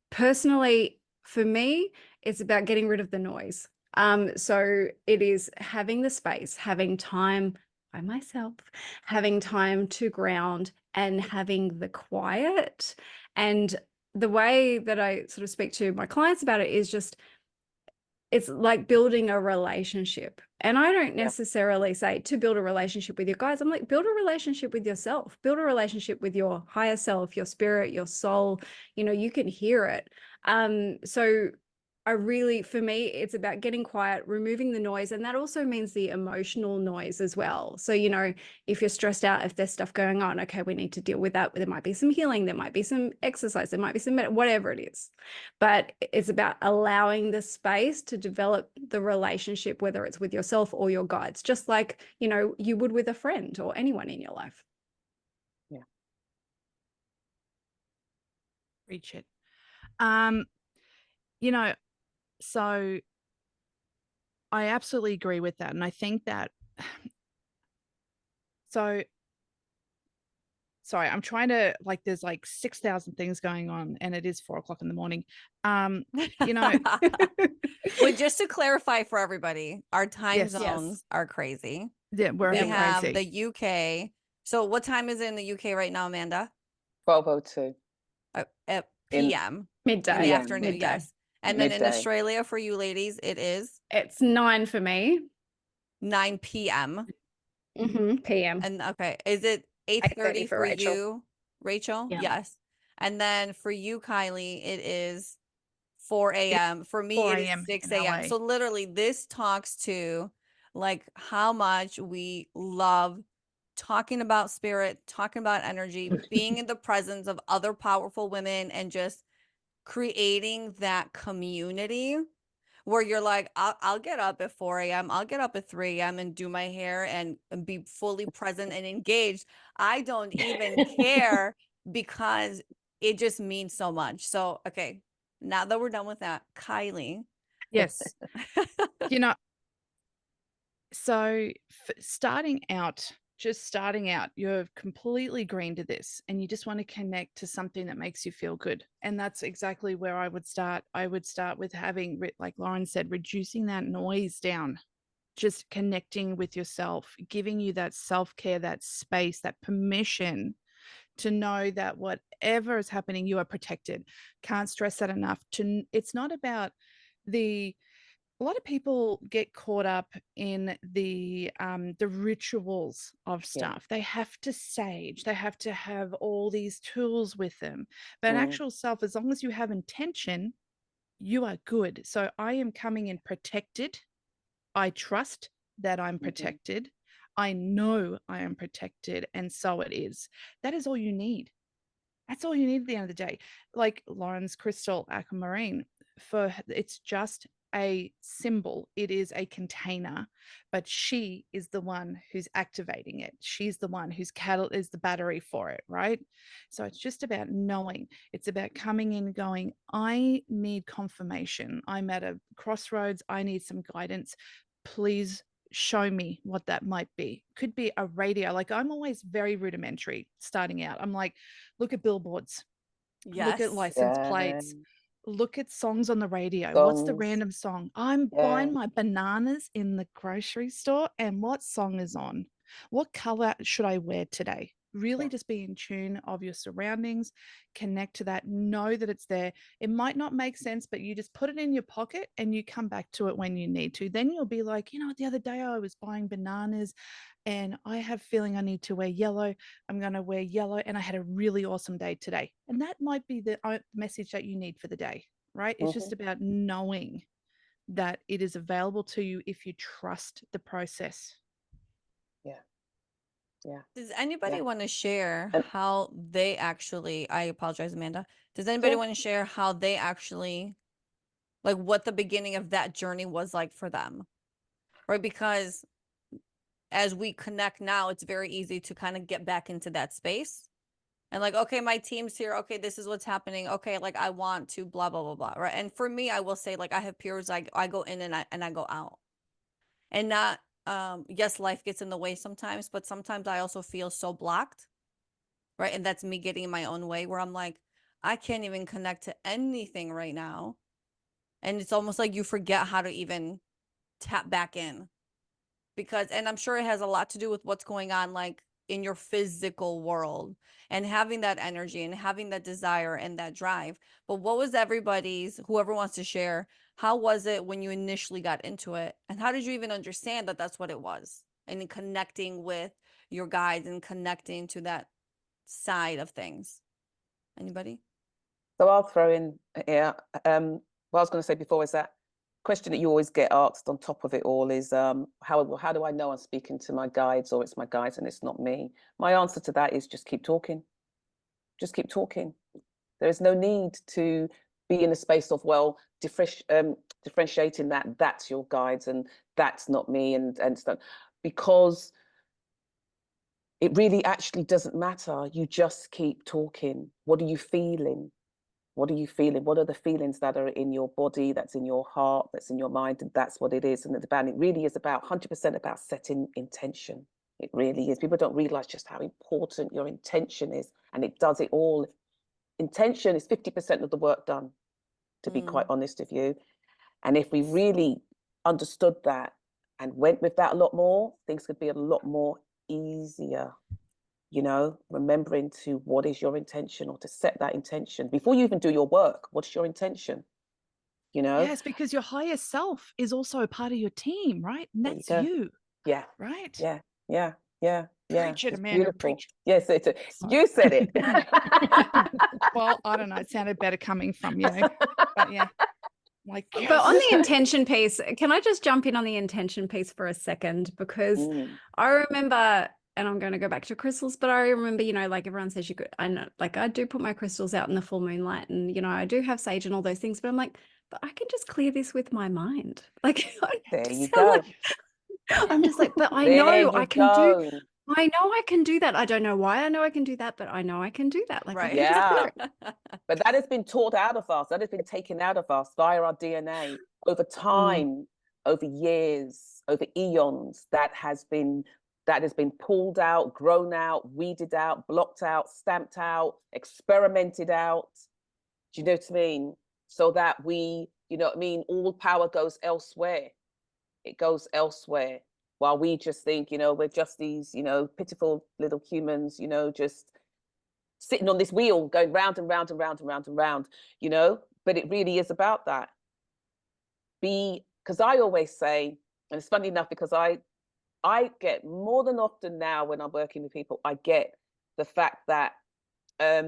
Personally, for me, it's about getting rid of the noise. So it is having the space, having time by myself, having time to ground and having the quiet. And the way that I sort of speak to my clients about it is just, it's like building a relationship. And I don't necessarily say to build a relationship with your guides. I'm like, build a relationship with yourself, build a relationship with your higher self, your spirit, your soul. You can hear it. So for me, it's about getting quiet, removing the noise. And that also means the emotional noise as well. So, if you're stressed out, if there's stuff going on, okay, we need to deal with that. There might be some healing, there might be some exercise, there might be some, whatever it is. But it's about allowing the space to develop the relationship, whether it's with yourself or your guides, just like, you would with a friend or anyone in your life. Yeah. Reach it. So I absolutely agree with that. And I think that, sorry, I'm trying to, there's 6,000 things going on and it is 4:00 in the morning. Well, just to clarify for everybody, our time zones are crazy. Yeah, we have crazy. The UK. So what time is it in the UK right now, Amanda? 12:02 p.m. midday. In the afternoon, midday. yes. And then in Australia, for you ladies, it's 9 for me. 9 p.m. PM. And okay, is it 8:30 for you, Rachel? Yeah. Yes. And then for you, Kylie, it is 4 a.m. For me, it is 6 a.m. So literally this talks to how much we love talking about spirit, talking about energy, being in the presence of other powerful women, and just creating that community where you're like, I'll get up at 4 a.m. I'll get up at 3 a.m. and do my hair and be fully present and engaged. I don't even care because it just means so much. So, okay, now that we're done with that, Kylie. Yes. So starting out, you're completely green to this and you just want to connect to something that makes you feel good. And that's exactly where I would start. I would start with having, like Lauren said, reducing that noise down, just connecting with yourself, giving you that self-care, that space, that permission to know that whatever is happening, you are protected. Can't stress that enough. It's not about a lot of people get caught up in the rituals of stuff. They have to sage, they have to have all these tools with them. But actual self, as long as you have intention, you are good. So I am coming in protected. I trust that I'm protected. I know I am protected, and so it is. That is all you need. That's all you need at the end of the day. Like Lauren's crystal aquamarine, it's just a symbol. It is a container, but she is the one who's activating it. She's the one who's is the battery for it, right? So it's just about knowing. It's about coming in going, I need confirmation. I'm at a crossroads. I need some guidance. Please show me what that might be. Could be a radio. I'm always very rudimentary starting out. I'm like, look at billboards. Yes. Look at license plates. Look at songs on the radio. What's the random song? I'm buying my bananas in the grocery store and what song is on? What color should I wear today? Really Yeah. just be in tune of your surroundings, connect to that, know that it's there. It might not make sense, but you just put it in your pocket and you come back to it when you need to. Then you'll be like, the other day I was buying bananas and I have feeling I need to wear yellow. I'm going to wear yellow, and I had a really awesome day today. And that might be the message that you need for the day, right? It's just about knowing that it is available to you if you trust the process. Yeah. Does anybody Yeah. want to share And- how they actually, I apologize, Amanda. Does anybody Sure. want to share how they actually, like what the beginning of that journey was like for them? Right? Because as we connect now, it's very easy to kind of get back into that space. And like, okay, my team's here. Okay, this is what's happening. Okay, like I want to blah, blah, blah, blah. Right. And for me, I will say, like, I have periods I go in and I go out. And not yes, life gets in the way sometimes, but sometimes I also feel so blocked. Right. And that's me getting in my own way where I'm like, I can't even connect to anything right now. And it's almost like you forget how to even tap back in. Because, and I'm sure it has a lot to do with what's going on, like in your physical world, and having that energy and having that desire and that drive. But what was everybody's, whoever wants to share, how was it when you initially got into it? And how did you even understand that that's what it was? And in connecting with your guides and connecting to that side of things. Anybody? So I'll throw in here. What I was going to say before is that question that you always get asked on top of it all is how do I know I'm speaking to my guides, or it's my guides and it's not me? My answer to that is just keep talking. Just keep talking. There is no need to be in a space of, well, differentiating that that's your guides and that's not me and stuff, because it really actually doesn't matter. You just keep talking. What are you feeling? What are you feeling? What are the feelings that are in your body, that's in your heart, that's in your mind? And that's what it is. And it really is about 100% about setting intention. It really is. People don't realize just how important your intention is. And it does it all. Intention is 50% of the work done, to be quite honest with you. And if we really understood that and went with that a lot more, things could be a lot more easier. Remembering to what is your intention, or to set that intention before you even do your work. What's your intention? Yes, because your higher self is also a part of your team, right? And that's you. Yeah. Right. Yeah. Preach it, It's Amanda. beautiful. Preach. Yes, you said it. Well, I don't know. It sounded better coming from you. But yeah. Like, But on the intention piece, can I just jump in on the intention piece for a second? Because I remember, and I'm going to go back to crystals, but I remember, like everyone says you could, I know, like I do put my crystals out in the full moonlight, and, I do have sage and all those things, but I'm like, but I can just clear this with my mind. Like, there you go. I'm just like, but I there know I can go. I know I can do that. I don't know why I know I can do that, but I know I can do that. Like, Right. I can just clear it. But that has been taught out of us. That has been taken out of us via our DNA over time, over years, over eons. That has been pulled out, grown out, weeded out, blocked out, stamped out, experimented out. Do you know what I mean? So that we, all power goes elsewhere. It goes elsewhere. While we just think, we're just these, pitiful little humans, just sitting on this wheel going round and round and round and round and round, but it really is about that. Because I always say, and it's funny enough, because I get more than often now when I'm working with people, I get the fact that a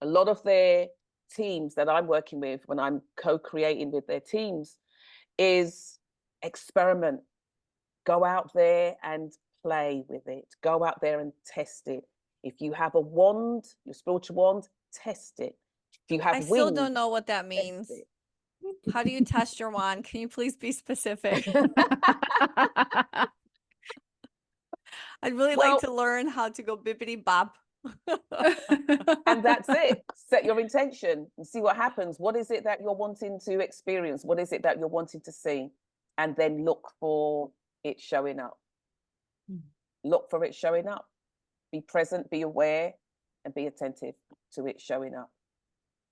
lot of their teams that I'm working with, when I'm co-creating with their teams, is experiment. Go out there and play with it. Go out there and test it. If you have a wand, your spiritual wand, test it. If you have I wings, still don't know what that means. How do you test your wand? Can you please be specific? I'd really like to learn how to go bippity bop. And that's it. Set your intention and see what happens. What is it that you're wanting to experience? What is it that you're wanting to see? And then look for it showing up. Look for it showing up. Be present, be aware, and be attentive to it showing up.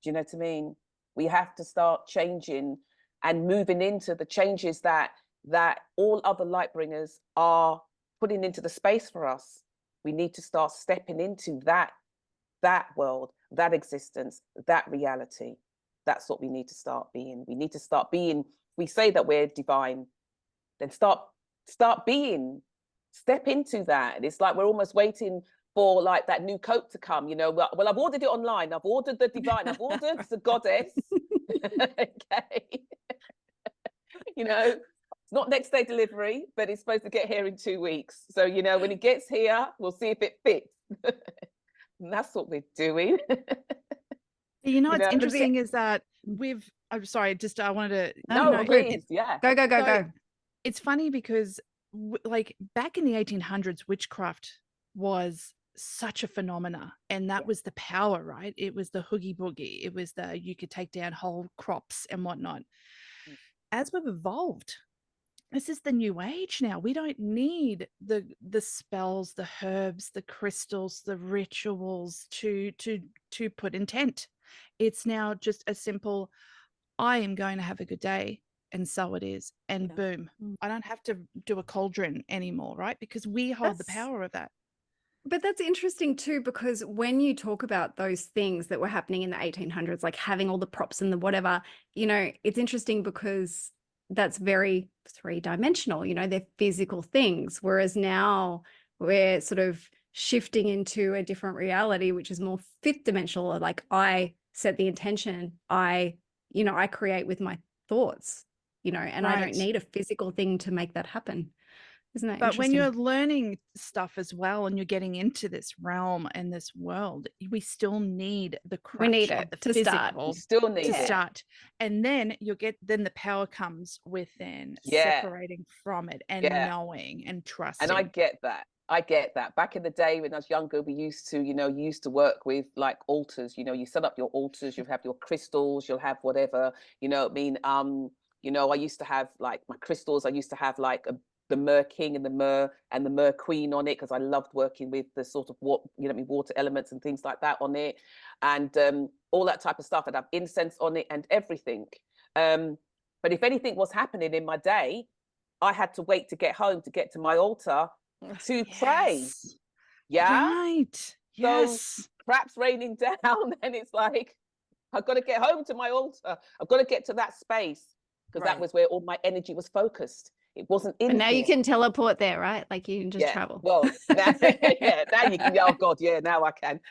Do you know what I mean? We have to start changing and moving into the changes that all other light bringers are putting into the space for us. We need to start stepping into that world, that existence, that reality. That's what we need to start being. We need to start being. We say that we're divine, then start being. Step into that. It's like we're almost waiting for like that new coat to come, you know. Well, I've ordered it online. I've ordered the divine. I've ordered the goddess. Okay. You know, it's not next day delivery, but it's supposed to get here in 2 weeks. So, you know, when it gets here, we'll see if it fits. And that's what we're doing. You know, You what's know, interesting is that I'm sorry, just I wanted to, no, you know, please, yeah. Go. It's funny because like back in the 1800s, witchcraft was such a phenomena, and that was the power, right? It was the hoogie boogie. It was you could take down whole crops and whatnot. As we've evolved, this is the new age now. We don't need the spells, the herbs, the crystals, the rituals to put intent. It's now just a simple, I am going to have a good day, and so it is, and boom. I don't have to do a cauldron anymore, right? Because we hold the power of that. But that's interesting too, because when you talk about those things that were happening in the 1800s, like having all the props and the whatever, you know, it's interesting because that's very three-dimensional, you know, they're physical things. Whereas now we're sort of shifting into a different reality, which is more fifth dimensional. Like I set the intention, I create with my thoughts, you know, and I don't need a physical thing to make that happen. Isn't that But when interesting? you're learning stuff as well, and you're getting into this realm and this world, we still need the crutch, We need of it the to start. physical We still need to it. start, and then then the power comes with then Yeah. separating from it and Yeah. knowing and trusting. And I get that. I get that. Back in the day when I was younger, we used to, you know, you used to work with like altars, you know, you set up your altars, you have your crystals, you'll have whatever, you know what I mean? You know, I used to have like my crystals, I used to have like the Myrrh King and the Myrrh Queen on it, because I loved working with the sort of water elements and things like that on it, and all that type of stuff. I'd have incense on it and everything. But if anything was happening in my day, I had to wait to get home to get to my altar to pray. Yeah. Right. Yes. So crap's raining down, and it's like I've got to get home to my altar. I've got to get to that space, because that was where all my energy was focused. It wasn't in. But now you can teleport there, right? Like you can just travel. Well, now, now you can. Oh God, yeah, now I can.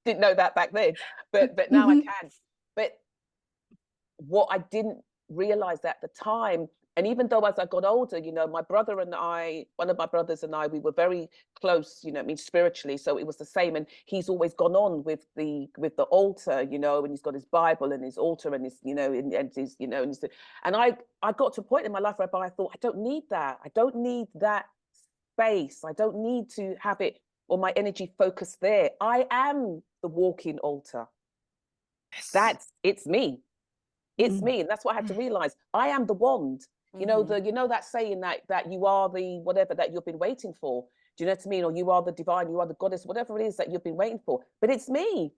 Didn't know that back then, but now I can. But what I didn't realize at the time, and even though as I got older, you know, my brother and I, one of my brothers and I, we were very close, you know, I mean, spiritually. So it was the same. And he's always gone on with the altar, you know, and he's got his Bible and his altar and his, you know, and his, you know, and I got to a point in my life whereby I thought, I don't need that. I don't need that space. I don't need to have it or my energy focused there. I am the walking altar. It's me. It's me. And that's what I had to realize. I am the wand. You know, that saying that you are the whatever that you've been waiting for. Do you know what I mean? Or you are the divine, you are the goddess, whatever it is that you've been waiting for. But it's me.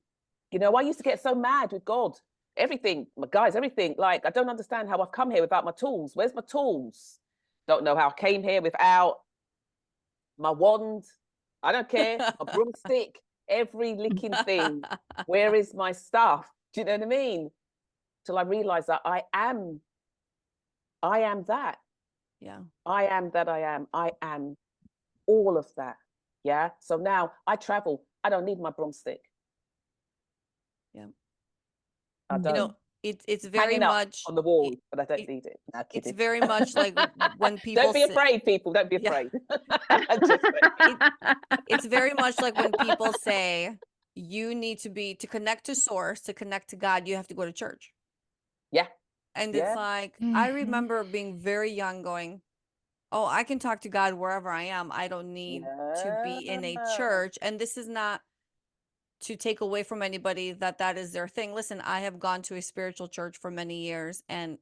You know, I used to get so mad with God. Everything, my guys, everything. Like, I don't understand how I've come here without my tools. Where's my tools? Don't know how I came here without my wand. I don't care. A broomstick, every licking thing. Where is my stuff? Do you know what I mean? Till I realized that I am that. Yeah. I am that I am. I am all of that. Yeah. So now I travel. I don't need my broomstick. Yeah. I don't. You know, it's very Hanging up much on the wall, but I don't need it. No, it's very much like when people don't be afraid, people. Don't be afraid. It's very much like when people say you need to connect to source, to connect to God, you have to go to church. Yeah. And it's like, I remember being very young going, oh, I can talk to God wherever I am. I don't need to be in a church. And this is not to take away from anybody that is their thing. Listen, I have gone to a spiritual church for many years, and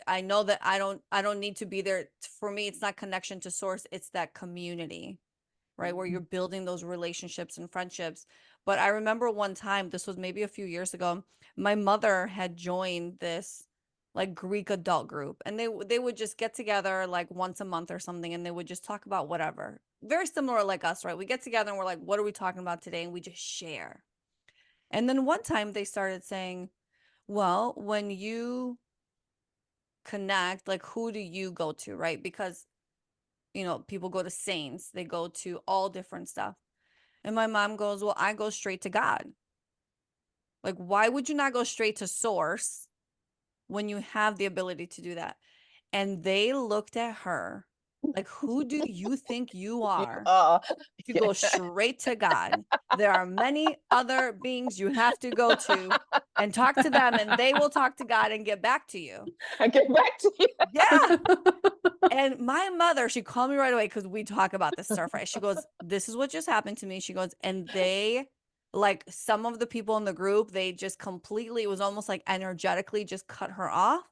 I know that I don't need to be there. For me, it's not connection to source. It's that community, right? Where you're building those relationships and friendships. But I remember one time, this was maybe a few years ago, my mother had joined this like Greek adult group, and they would just get together like once a month or something, and they would just talk about whatever. Very similar like us, right? We get together and we're like, what are we talking about today? And we just share. And then one time they started saying, well, when you connect, like who do you go to, right? Because, you know, people go to saints, they go to all different stuff. And my mom goes, well, I go straight to God. Like, why would you not go straight to source when you have the ability to do that? And they looked at her like, who do you think you You are are. to Yeah. go straight to God? There are many other beings you have to go to and talk to them, and they will talk to God and get back to you. And get back to you. Yeah. And my mother, she called me right away because we talk about this stir fry. She goes, this is what just happened to me. She goes, and they, like some of the people in the group, they just completely, it was almost like energetically just cut her off.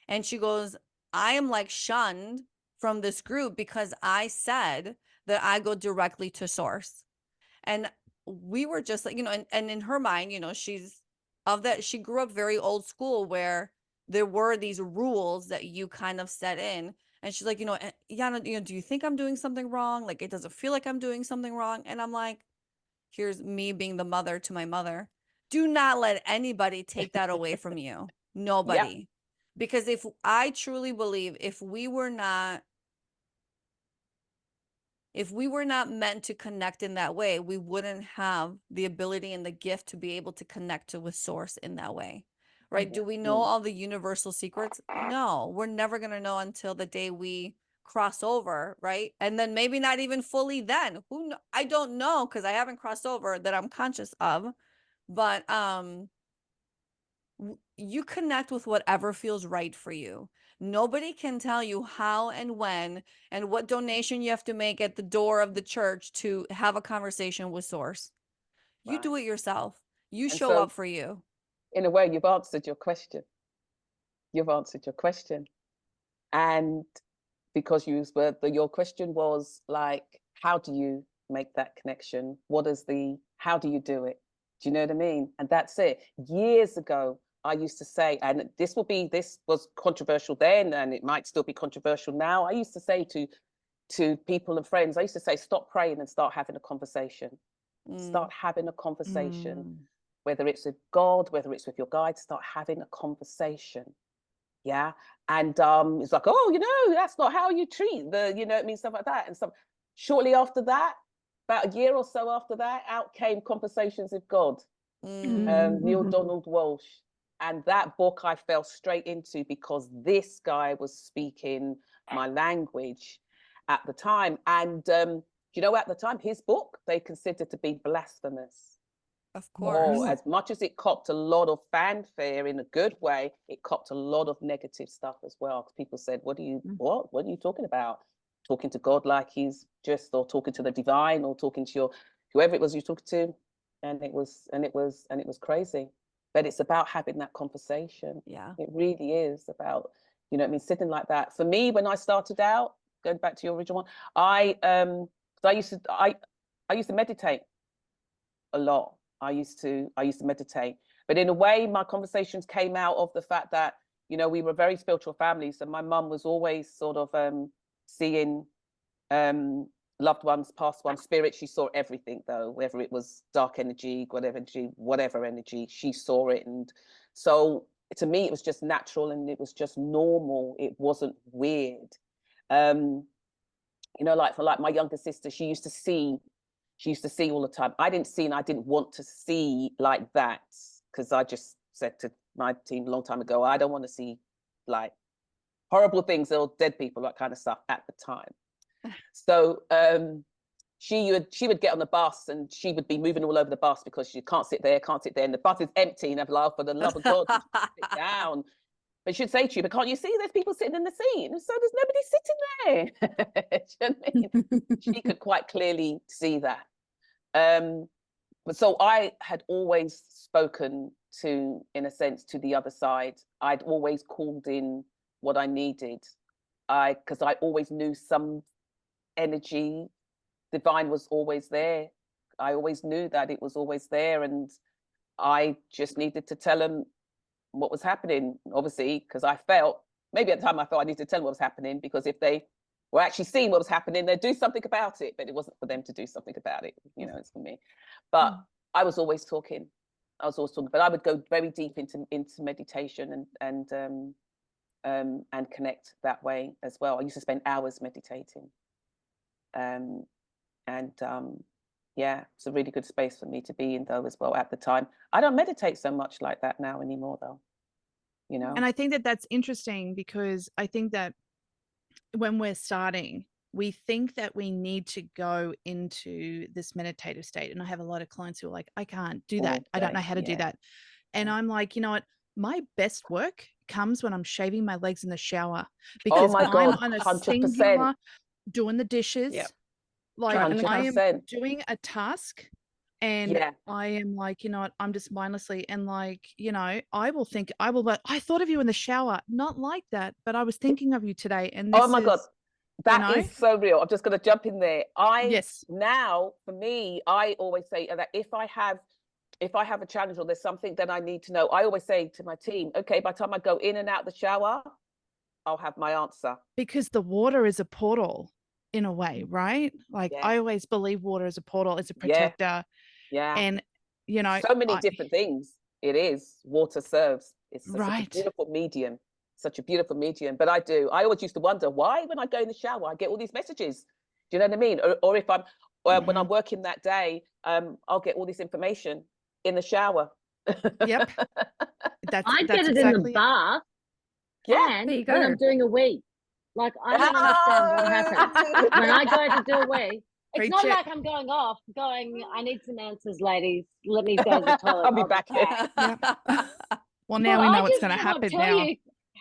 And she goes, I am like shunned from this group because I said that I go directly to source. And we were just like, you know, and in her mind, you know, she's of that, she grew up very old school where there were these rules that you kind of set in. And she's like, you know, Yiannah, you know, do you think I'm doing something wrong? Like, it doesn't feel like I'm doing something wrong. And I'm like, here's me being the mother to my mother. Do not let anybody take that away from you. Yeah. Nobody. Because if I truly believe if we were not meant to connect in that way, we wouldn't have the ability and the gift to be able to connect with source in that way. Right? Do we know all the universal secrets? No, we're never going to know until the day we cross over, right? And then maybe not even fully then. I don't know because I haven't crossed over that I'm conscious of. But you connect with whatever feels right for you. Nobody can tell you how and when and what donation you have to make at the door of the church to have a conversation with source. You Right. do it yourself. You And show so, up for you. in a way, you've answered your question. You've answered your question. And because your question was like, how do you make that connection? How do you do it? Do you know what I mean? And that's it. Years ago, I used to say, and this was controversial then, and it might still be controversial now. I used to say to people and friends, I used to say, stop praying and start having a conversation. Start having a conversation, whether it's with God, whether it's with your guide, start having a conversation. Yeah. And it's like, oh, you know, that's not how you treat you know what I mean, stuff like that. And so shortly after that, about a year or so after that, out came Conversations with God, Neil Donald Walsh. And that book I fell straight into because this guy was speaking my language at the time. And you know, at the time, his book, they considered to be blasphemous. Of course. Oh, as much as it copped a lot of fanfare in a good way, it copped a lot of negative stuff as well. Because people said, what are you talking about? Talking to God like he's just, or talking to the divine, or talking to whoever it was you talked to. And it was crazy. But it's about having that conversation. Yeah. It really is about, you know what I mean, sitting like that. For me, when I started out, going back to your original one, I used to meditate a lot. I used to meditate, but in a way, my conversations came out of the fact that, you know, we were a very spiritual family. So my mum was always sort of seeing loved ones, past ones, spirit. She saw everything, though, whether it was dark energy, whatever energy, she saw it. And so to me, it was just natural and it was just normal. It wasn't weird. You know, like for my younger sister, she used to see all the time. I didn't see, and I didn't want to see like that, because I just said to my team a long time ago, I don't want to see like horrible things or dead people, that kind of stuff at the time. So she would get on the bus and she would be moving all over the bus because she can't sit there, and the bus is empty, and I'm like, for the love of God, sit down. But she'd say to you, but can't you see there's people sitting in the seat? And so there's nobody sitting there. Do you know what I mean? She could quite clearly see that. But so I had always spoken to, in a sense, to the other side. I'd always called in what I needed. Because I always knew some energy, divine was always there. I always knew that it was always there. And I just needed to tell them, what was happening, obviously, because I felt, maybe at the time I felt I needed to tell them what was happening, because if they were actually seeing what was happening, they'd do something about it, but it wasn't for them to do something about it, you know, it's for me. But I was always talking. But I would go very deep into meditation and connect that way as well. I used to spend hours meditating. Yeah, it's a really good space for me to be in though as well at the time. I don't meditate so much like that now anymore though, you know. And I think that that's interesting, because I think that when we're starting, we think that we need to go into this meditative state. And I have a lot of clients who are like, I can't do that. I don't know how to do that. And I'm like, you know what? My best work comes when I'm shaving my legs in the shower, because I'm on a 100%. singular, doing the dishes. Yep. Like 100%. I am doing a task, and Yeah. I am like, you know what, I'm just mindlessly, and like, you know, I thought of you in the shower, not like that, but I was thinking of you today. And this oh my God, that is so real. I'm just going to jump in there. Now, for me, I always say that if I have a challenge or there's something that I need to know, I always say to my team, okay, by the time I go in and out the shower, I'll have my answer. Because the water is a portal in a way, right? Like I always believe water is a portal, it's a protector. Yeah. And, you know, so many different things it is. Water serves. It's such a beautiful medium. Such a beautiful medium. But I always used to wonder why when I go in the shower, I get all these messages. Do you know what I mean? Or if I'm, when I'm working that day, I'll get all this information in the shower. Yep. I get it in the bath. Yeah. And when I'm doing a wee. Like, I don't understand what happens when I go to do a wee. It's not like I'm going off, I need some answers, ladies. Let me go to the toilet. I'll be back here. Well, now we know what's going to happen now. You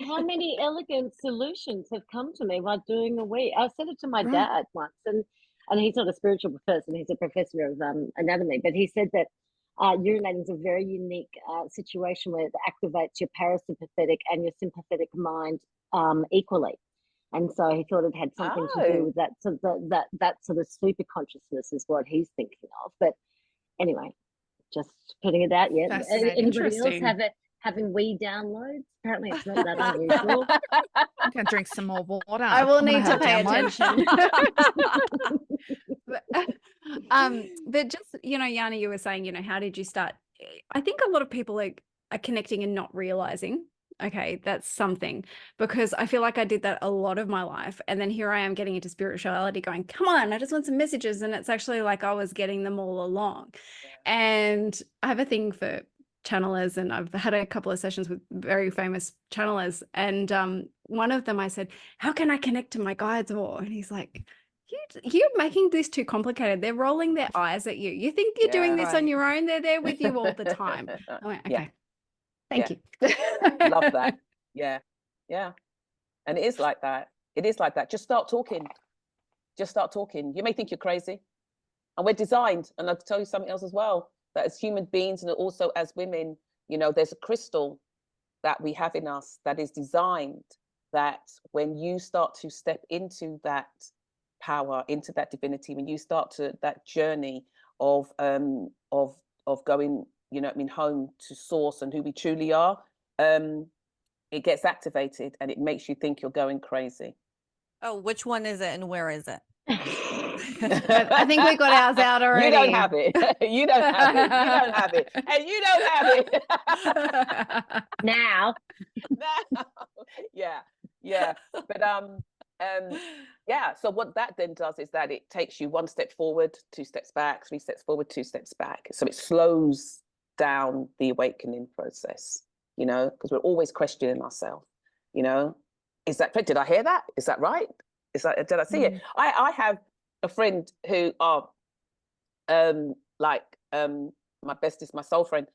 how many elegant solutions have come to me by doing a wee. I said it to my dad once, and he's not a spiritual person. He's a professor of anatomy, but he said that urinating is a very unique situation where it activates your parasympathetic and your sympathetic mind equally. And so he thought it had something to do with that. So that sort of super consciousness is what he's thinking of. But anyway, just putting it out. Yeah. Anybody else having wee downloads? Apparently it's not that unusual. I'm going to drink some more water. I will need to pay attention. But just, you know, Yiannah, you were saying, you know, how did you start? I think a lot of people are connecting and not realizing, okay, that's something, because I feel like I did that a lot of my life. And then here I am getting into spirituality going, come on, I just want some messages. And it's actually like I was getting them all along. And I have a thing for channelers, and I've had a couple of sessions with very famous channelers. And one of them, I said, how can I connect to my guides more? And he's like, you're making this too complicated. They're rolling their eyes at you. You think you're doing this on your own? They're there with you all the time. I went, okay. Thank you. Love that. Yeah. And it is like that. Just start talking. You may think you're crazy, and we're designed. And I'll tell you something else as well, that as human beings and also as women, you know, there's a crystal that we have in us that is designed that when you start to step into that power, into that divinity, when you start to that journey of going, you know what I mean, home to source and who we truly are, it gets activated and it makes you think you're going crazy. Oh, which one is it and where is it? I think we got ours out already. You don't have it. You don't have it. And you don't have it. Now. Yeah. But so what that then does is that it takes you 1 step forward, 2 steps back, 3 steps forward, 2 steps back. So it slows down the awakening process, you know, because we're always questioning ourselves, you know, did I hear that? Is that right? Did I see it? I have a friend who my bestest, my soul friend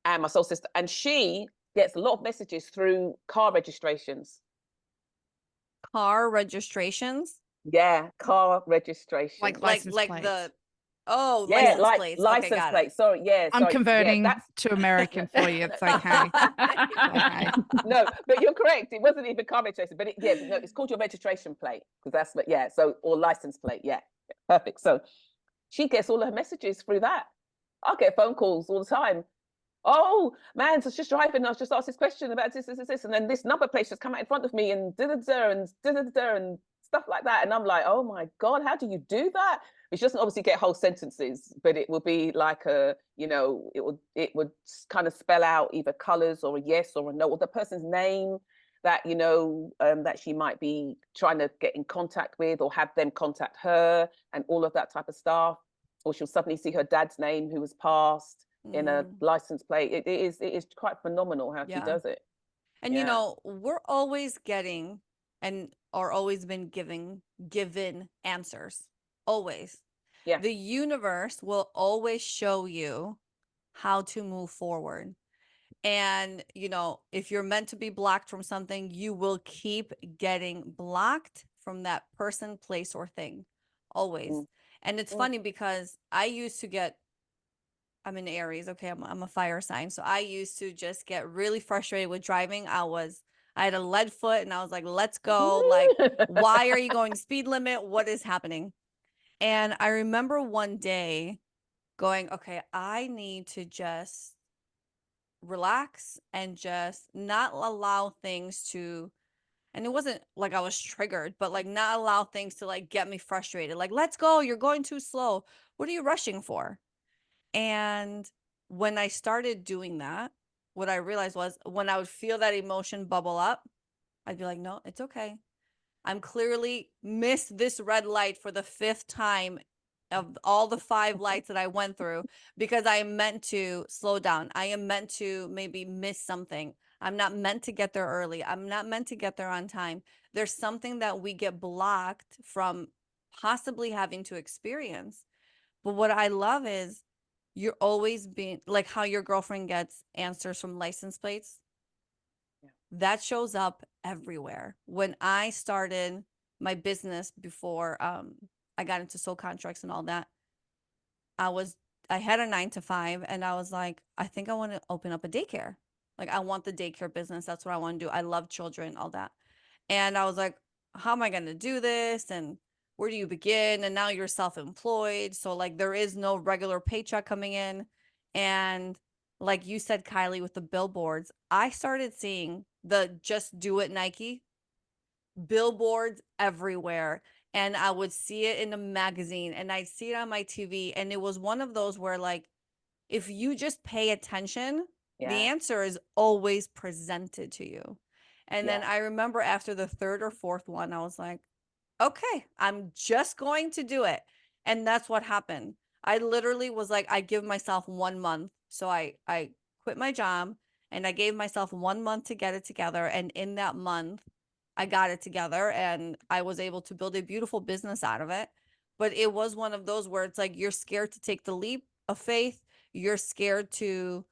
and my soul sister, and she gets a lot of messages through car registrations. Car registrations? Yeah, car registrations. Like license plates. License plates. License plates. Sorry, I'm converting to American for you. It's okay. No, but you're correct. It wasn't even car registration, but it's called your registration plate, because that's what. So, or license plate. Yeah, perfect. So she gets all her messages through that. I get phone calls all the time. oh man, so I was just driving, I was just asked this question about this, and then this number plate just come out in front of me and and stuff like that. And I'm like, oh my God, how do you do that? She doesn't obviously get whole sentences, but it will be like a, you know, it would kind of spell out either colors or a yes or a no, or the person's name that, you know, that she might be trying to get in contact with, or have them contact her, and all of that type of stuff. Or she'll suddenly see her dad's name who was passed in a license plate. It is quite phenomenal how she does it. And you know, we're always getting and are always been given answers. Always. Yeah. The universe will always show you how to move forward. And, you know, if you're meant to be blocked from something, you will keep getting blocked from that person, place, or thing. Always. And it's funny because I used to get, I'm in Aries, okay, I'm a fire sign. So I used to just get really frustrated with driving. I had a lead foot and I was like, let's go. Like, why are you going speed limit? What is happening? And I remember one day going, okay, I need to just relax and just not allow things to, and it wasn't like I was triggered, but like not allow things to like get me frustrated. Like, let's go, you're going too slow. What are you rushing for? And when I started doing that, what I realized was when I would feel that emotion bubble up, I'd be like, no, it's okay. I'm clearly missed this red light for the 5th time of all the 5 lights that I went through, because I am meant to slow down. I am meant to maybe miss something. I'm not meant to get there early. I'm not meant to get there on time. There's something that we get blocked from possibly having to experience. But what I love is you're always being like how your girlfriend gets answers from license plates. That shows up everywhere. When I started my business before I got into soul contracts and all that, I had a 9 to 5 and I was like, I think I want to open up a daycare. Like, I want the daycare business. That's what I want to do. I love children, all that. And I was like, how am I going to do this? And where do you begin? And now you're self-employed. So like there is no regular paycheck coming in. And like you said, Kylie, with the billboards, I started seeing the Just Do It Nike billboards everywhere. And I would see it in a magazine and I'd see it on my TV. And it was one of those where like, if you just pay attention, the answer is always presented to you. And then I remember after the 3rd or 4th one, I was like, okay, I'm just going to do it. And that's what happened. I literally was like, I give myself 1 month. So I quit my job and I gave myself 1 month to get it together. And in that month, I got it together and I was able to build a beautiful business out of it. But it was one of those where it's like, you're scared to take the leap of faith. You're scared to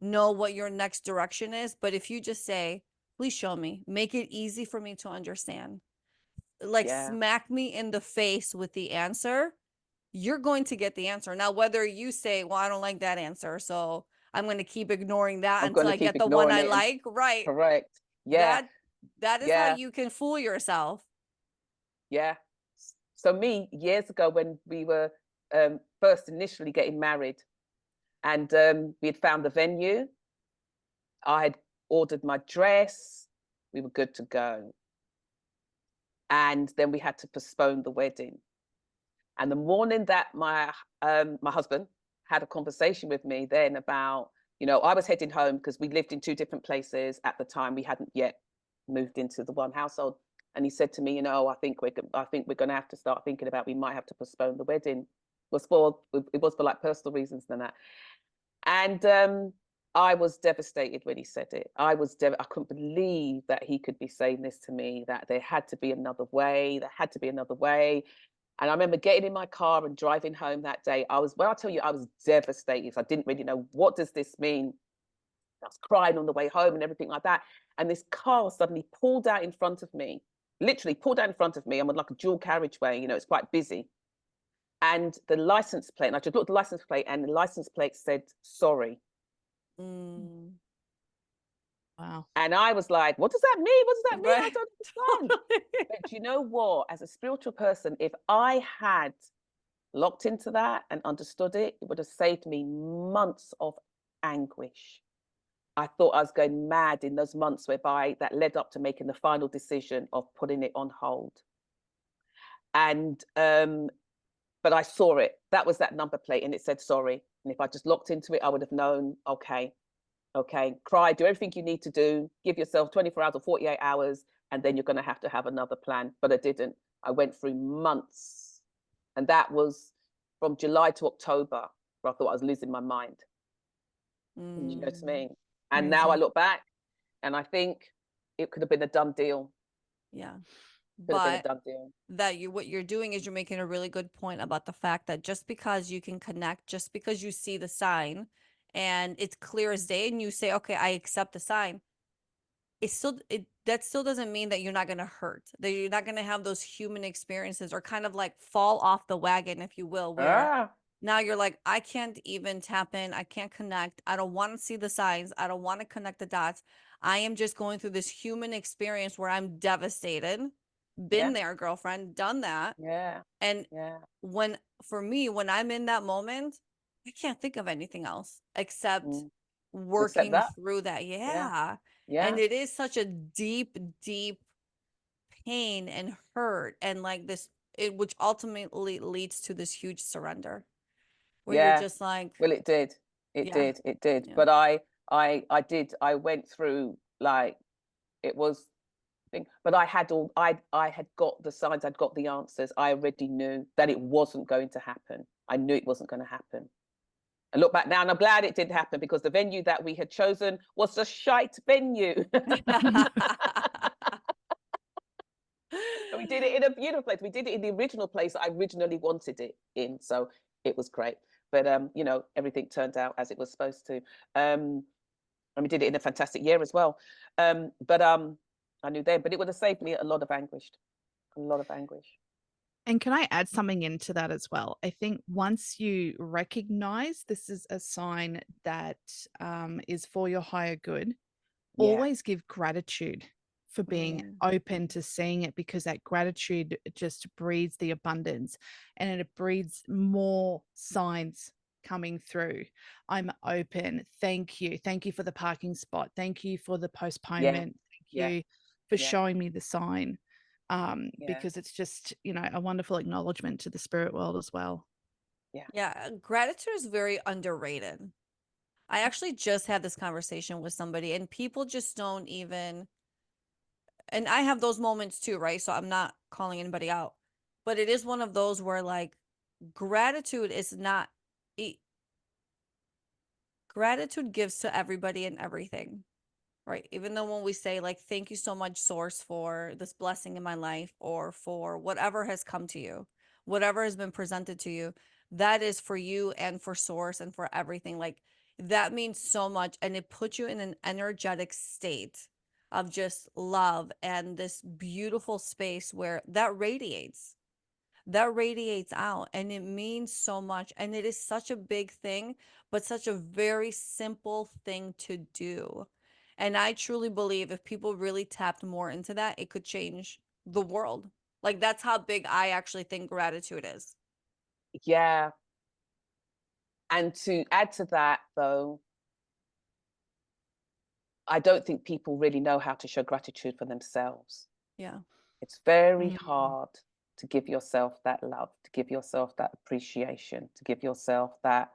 know what your next direction is. But if you just say, please show me, make it easy for me to understand, like smack me in the face with the answer, you're going to get the answer. Now, whether you say, well, I don't like that answer, so I'm going to keep ignoring that until I get the one I like. Right. Correct. Yeah. That is how you can fool yourself. Yeah. So me, years ago, when we were first initially getting married and we had found the venue, I had ordered my dress, we were good to go. And then we had to postpone the wedding. And the morning that my husband had a conversation with me then about, you know, I was heading home because we lived in 2 different places at the time. We hadn't yet moved into the one household. And he said to me, you know, I think we're going to have to start thinking about, we might have to postpone the wedding. It was for like personal reasons than that. And I was devastated when he said it. I couldn't believe that he could be saying this to me, that there had to be another way. There had to be another way. And I remember getting in my car and driving home that day. When I tell you, I was devastated. I didn't really know, what does this mean? I was crying on the way home and everything like that. And this car suddenly pulled out in front of me, literally pulled out in front of me. I'm on like a dual carriageway, you know, it's quite busy. And the license plate, and I just looked at the license plate and the license plate said, sorry. Wow. And I was like, what does that mean? What does that mean? I don't understand. But you know what? As a spiritual person, if I had locked into that and understood it, it would have saved me months of anguish. I thought I was going mad in those months whereby that led up to making the final decision of putting it on hold. And but I saw it. That was that number plate, and it said sorry. And if I just locked into it, I would have known, okay, cry, do everything you need to do, give yourself 24 hours or 48 hours, and then you're going to have another plan. But I didn't. I went through months, and that was from July to October, where I thought I was losing my mind. You know what I mean? And now I look back, and I think it could have been a done deal. Yeah. Could have been a But done deal. that what you're doing is you're making a really good point about the fact that just because you can connect, just because you see the sign and it's clear as day and you say, okay, I accept the sign, that still doesn't mean that you're not going to hurt, that you're not going to have those human experiences or kind of like fall off the wagon, if you will, where now you're like, I can't even tap in, I can't connect, I don't want to see the signs, I don't want to connect the dots. I am just going through this human experience where I'm devastated. Been there, girlfriend, done that. And for me, when I'm in that moment, I can't think of anything else except working through that. And it is such a deep, deep pain and hurt, and like this, which ultimately leads to this huge surrender where you're just like, well, it did. But I went through, like, it was, but I had got the signs, I'd got the answers. I already knew that it wasn't going to happen. I knew it wasn't going to happen. I look back now and I'm glad it didn't happen, because the venue that we had chosen was a shite venue. We did it in a beautiful place. We did it in the original place I originally wanted it in. So it was great. But you know, everything turned out as it was supposed to. And we did it in a fantastic year as well. But I knew then, but it would have saved me a lot of anguish. And can I add something into that as well? I think once you recognize this is a sign that is for your higher good, always give gratitude for being open to seeing it, because that gratitude just breeds the abundance, and it breeds more signs coming through. I'm open. Thank you. Thank you for the parking spot. Thank you for the postponement. Thank you for showing me the sign. Because it's just, you know, a wonderful acknowledgement to the spirit world as well. Gratitude is very underrated. I actually just had this conversation with somebody, and people just don't even, and I have those moments too, right? So I'm not calling anybody out, but it is one of those where, like, gratitude is not, gratitude gives to everybody and everything, right? Even though when we say, like, thank you so much, source, for this blessing in my life, or for whatever has come to you, whatever has been presented to you, that is for you and for source and for everything. Like, that means so much, and it puts you in an energetic state of just love and this beautiful space where that radiates out, and it means so much. And it is such a big thing, but such a very simple thing to do. And I truly believe if people really tapped more into that, it could change the world. Like, that's how big I actually think gratitude is. Yeah. And to add to that, though, I don't think people really know how to show gratitude for themselves. Yeah. It's very hard to give yourself that love, to give yourself that appreciation, to give yourself that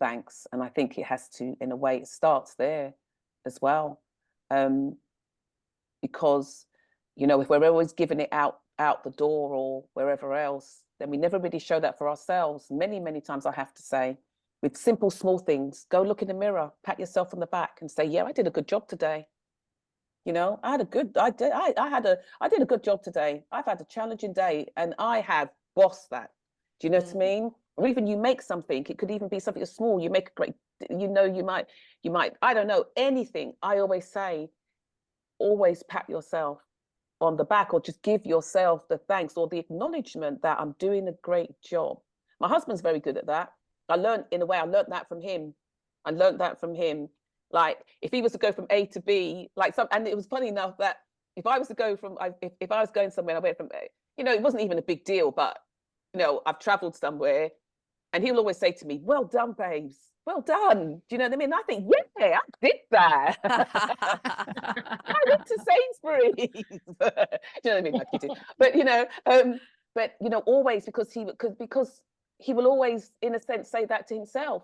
thanks. And I think it has to, in a way, it starts there as well. Because, you know, if we're always giving it out the door or wherever else, then we never really show that for ourselves. Many, many times, I have to say, with simple, small things, go look in the mirror, pat yourself on the back and say, yeah, I did a good job today. You know, I did a good job today. I've had a challenging day and I have bossed that. Do you know what I mean? Or even you make something, it could even be something small. You make a great, you know, you might, I don't know, anything. I always say, always pat yourself on the back, or just give yourself the thanks or the acknowledgement that I'm doing a great job. My husband's very good at that. I learned that from him. Like, if he was to go from A to B, like and it was funny enough that if I was to go from, if I was going somewhere, I went from A, you know, it wasn't even a big deal, but, you know, I've traveled somewhere and he'll always say to me, well done, babes. well done. Do you know what I mean? I think, yeah, I did that. I went to Sainsbury's. Do you know what I mean? Like you did. But always because he will always, in a sense, say that to himself.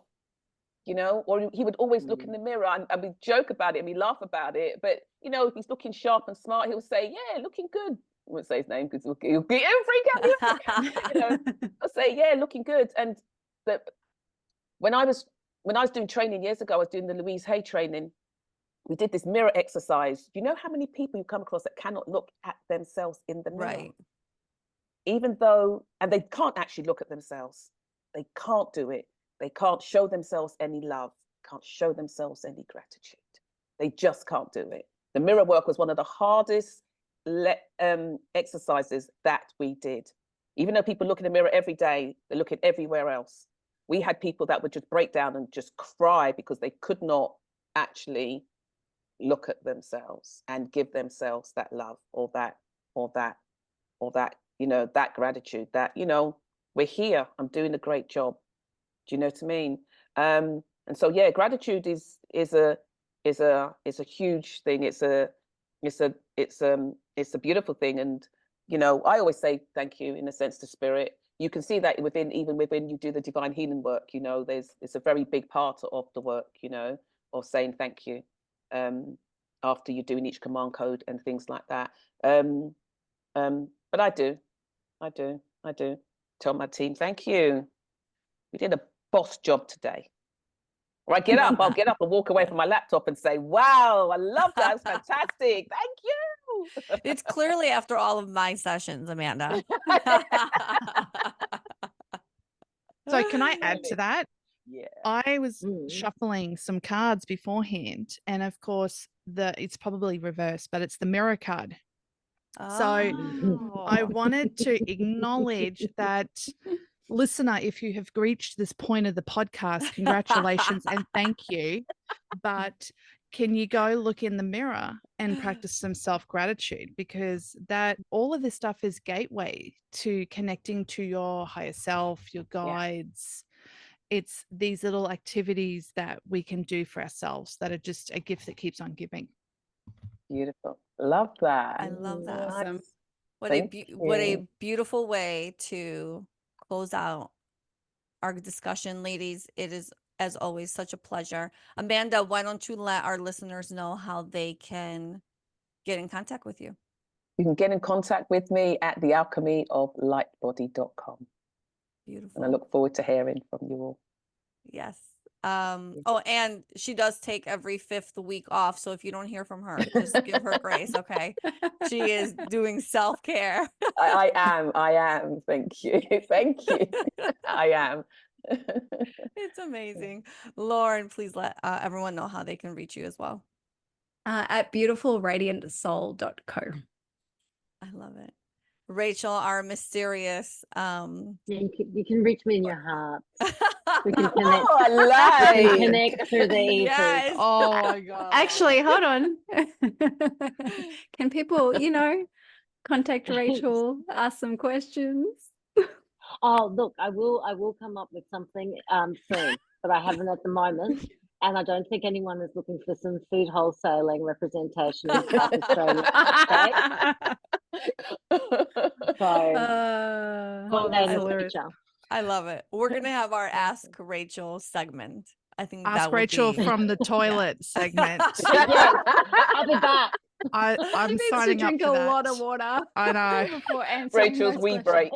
Or he would always look in the mirror and we joke about it and we laugh about it. But if he's looking sharp and smart, he'll say, "Yeah, looking good." I won't say his name because he'll freak out. I'll say, "Yeah, looking good." And that when I was doing training years ago, I was doing the Louise Hay training. We did this mirror exercise. Do you know how many people you come across that cannot look at themselves in the mirror? Right. Even though, and they can't actually look at themselves. They can't do it. They can't show themselves any love, can't show themselves any gratitude. They just can't do it. The mirror work was one of the hardest exercises that we did. Even though people look in the mirror every day, they're looking everywhere else. We had people that would just break down and just cry because they could not actually look at themselves and give themselves that love or that that gratitude that, we're here, I'm doing a great job. Do you know what I mean? And so, yeah, gratitude is a huge thing. It's a beautiful thing. And, I always say thank you in a sense to spirit. You can see that even within you do the divine healing work, it's a very big part of the work, of saying thank you after you're doing each command code and things like that. But I do tell my team, thank you. We did a boss job today. Or I'll get up and walk away from my laptop and say, wow, I love that. It's fantastic. Thank you. It's clearly after all of my sessions, Amanda. So can I add to that? Yeah. I was shuffling some cards beforehand, and of course it's probably reversed, but it's the mirror card. So I wanted to acknowledge that, listener, if you have reached this point of the podcast, congratulations and thank you. But can you go look in the mirror and practice some self-gratitude, because that all of this stuff is gateway to connecting to your higher self, your guides. It's these little activities that we can do for ourselves that are just a gift that keeps on giving. Beautiful. Love that. I love that. Awesome. What a beautiful way to close out our discussion, ladies. It is, as always, such a pleasure. Amanda, why don't you let our listeners know how they can get in contact with you? You can get in contact with me at thealchemyoflightbody.com. Beautiful. And I look forward to hearing from you all. Yes. And she does take every 5th week off. So if you don't hear from her, just give her grace. Okay. She is doing self-care. I am. Thank you. Thank you. I am. It's amazing. Lauren, please let everyone know how they can reach you as well. At beautifulradiantsoul.co. I love it. Rachel, our mysterious you can reach me in your heart. We can connect. Oh, I We can connect through the ether. Yes. Oh my God. Actually, hold on. Can people, contact Rachel, ask some questions? Oh, look, I will come up with something soon, but I haven't at the moment. And I don't think anyone is looking for some food wholesaling representation in South Australia. So one day in the future. I love it. We're gonna have our Ask Rachel segment. I think Ask that would Rachel be... from the toilet segment. Yes, I'll be back. I'm She signing needs to drink up for a that. lot of water. I know. Before answering Rachel's those wee questions. break.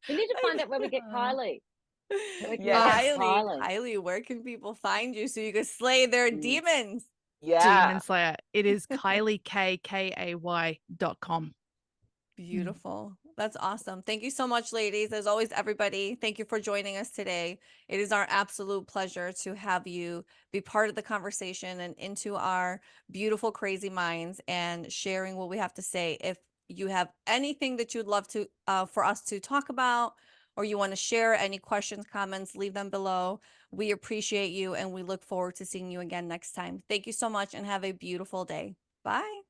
We need to find out where we get Kylie. Yeah, Kylie, where can people find you so you can slay their demons? Yeah. Demon Slayer. It is KylieKay.com. Beautiful. That's awesome. Thank you so much, ladies. As always, everybody, thank you for joining us today. It is our absolute pleasure to have you be part of the conversation and into our beautiful, crazy minds and sharing what we have to say. If you have anything that you'd love to for us to talk about, or you want to share any questions, comments, leave them below. We appreciate you and we look forward to seeing you again next time. Thank you so much and have a beautiful day. Bye.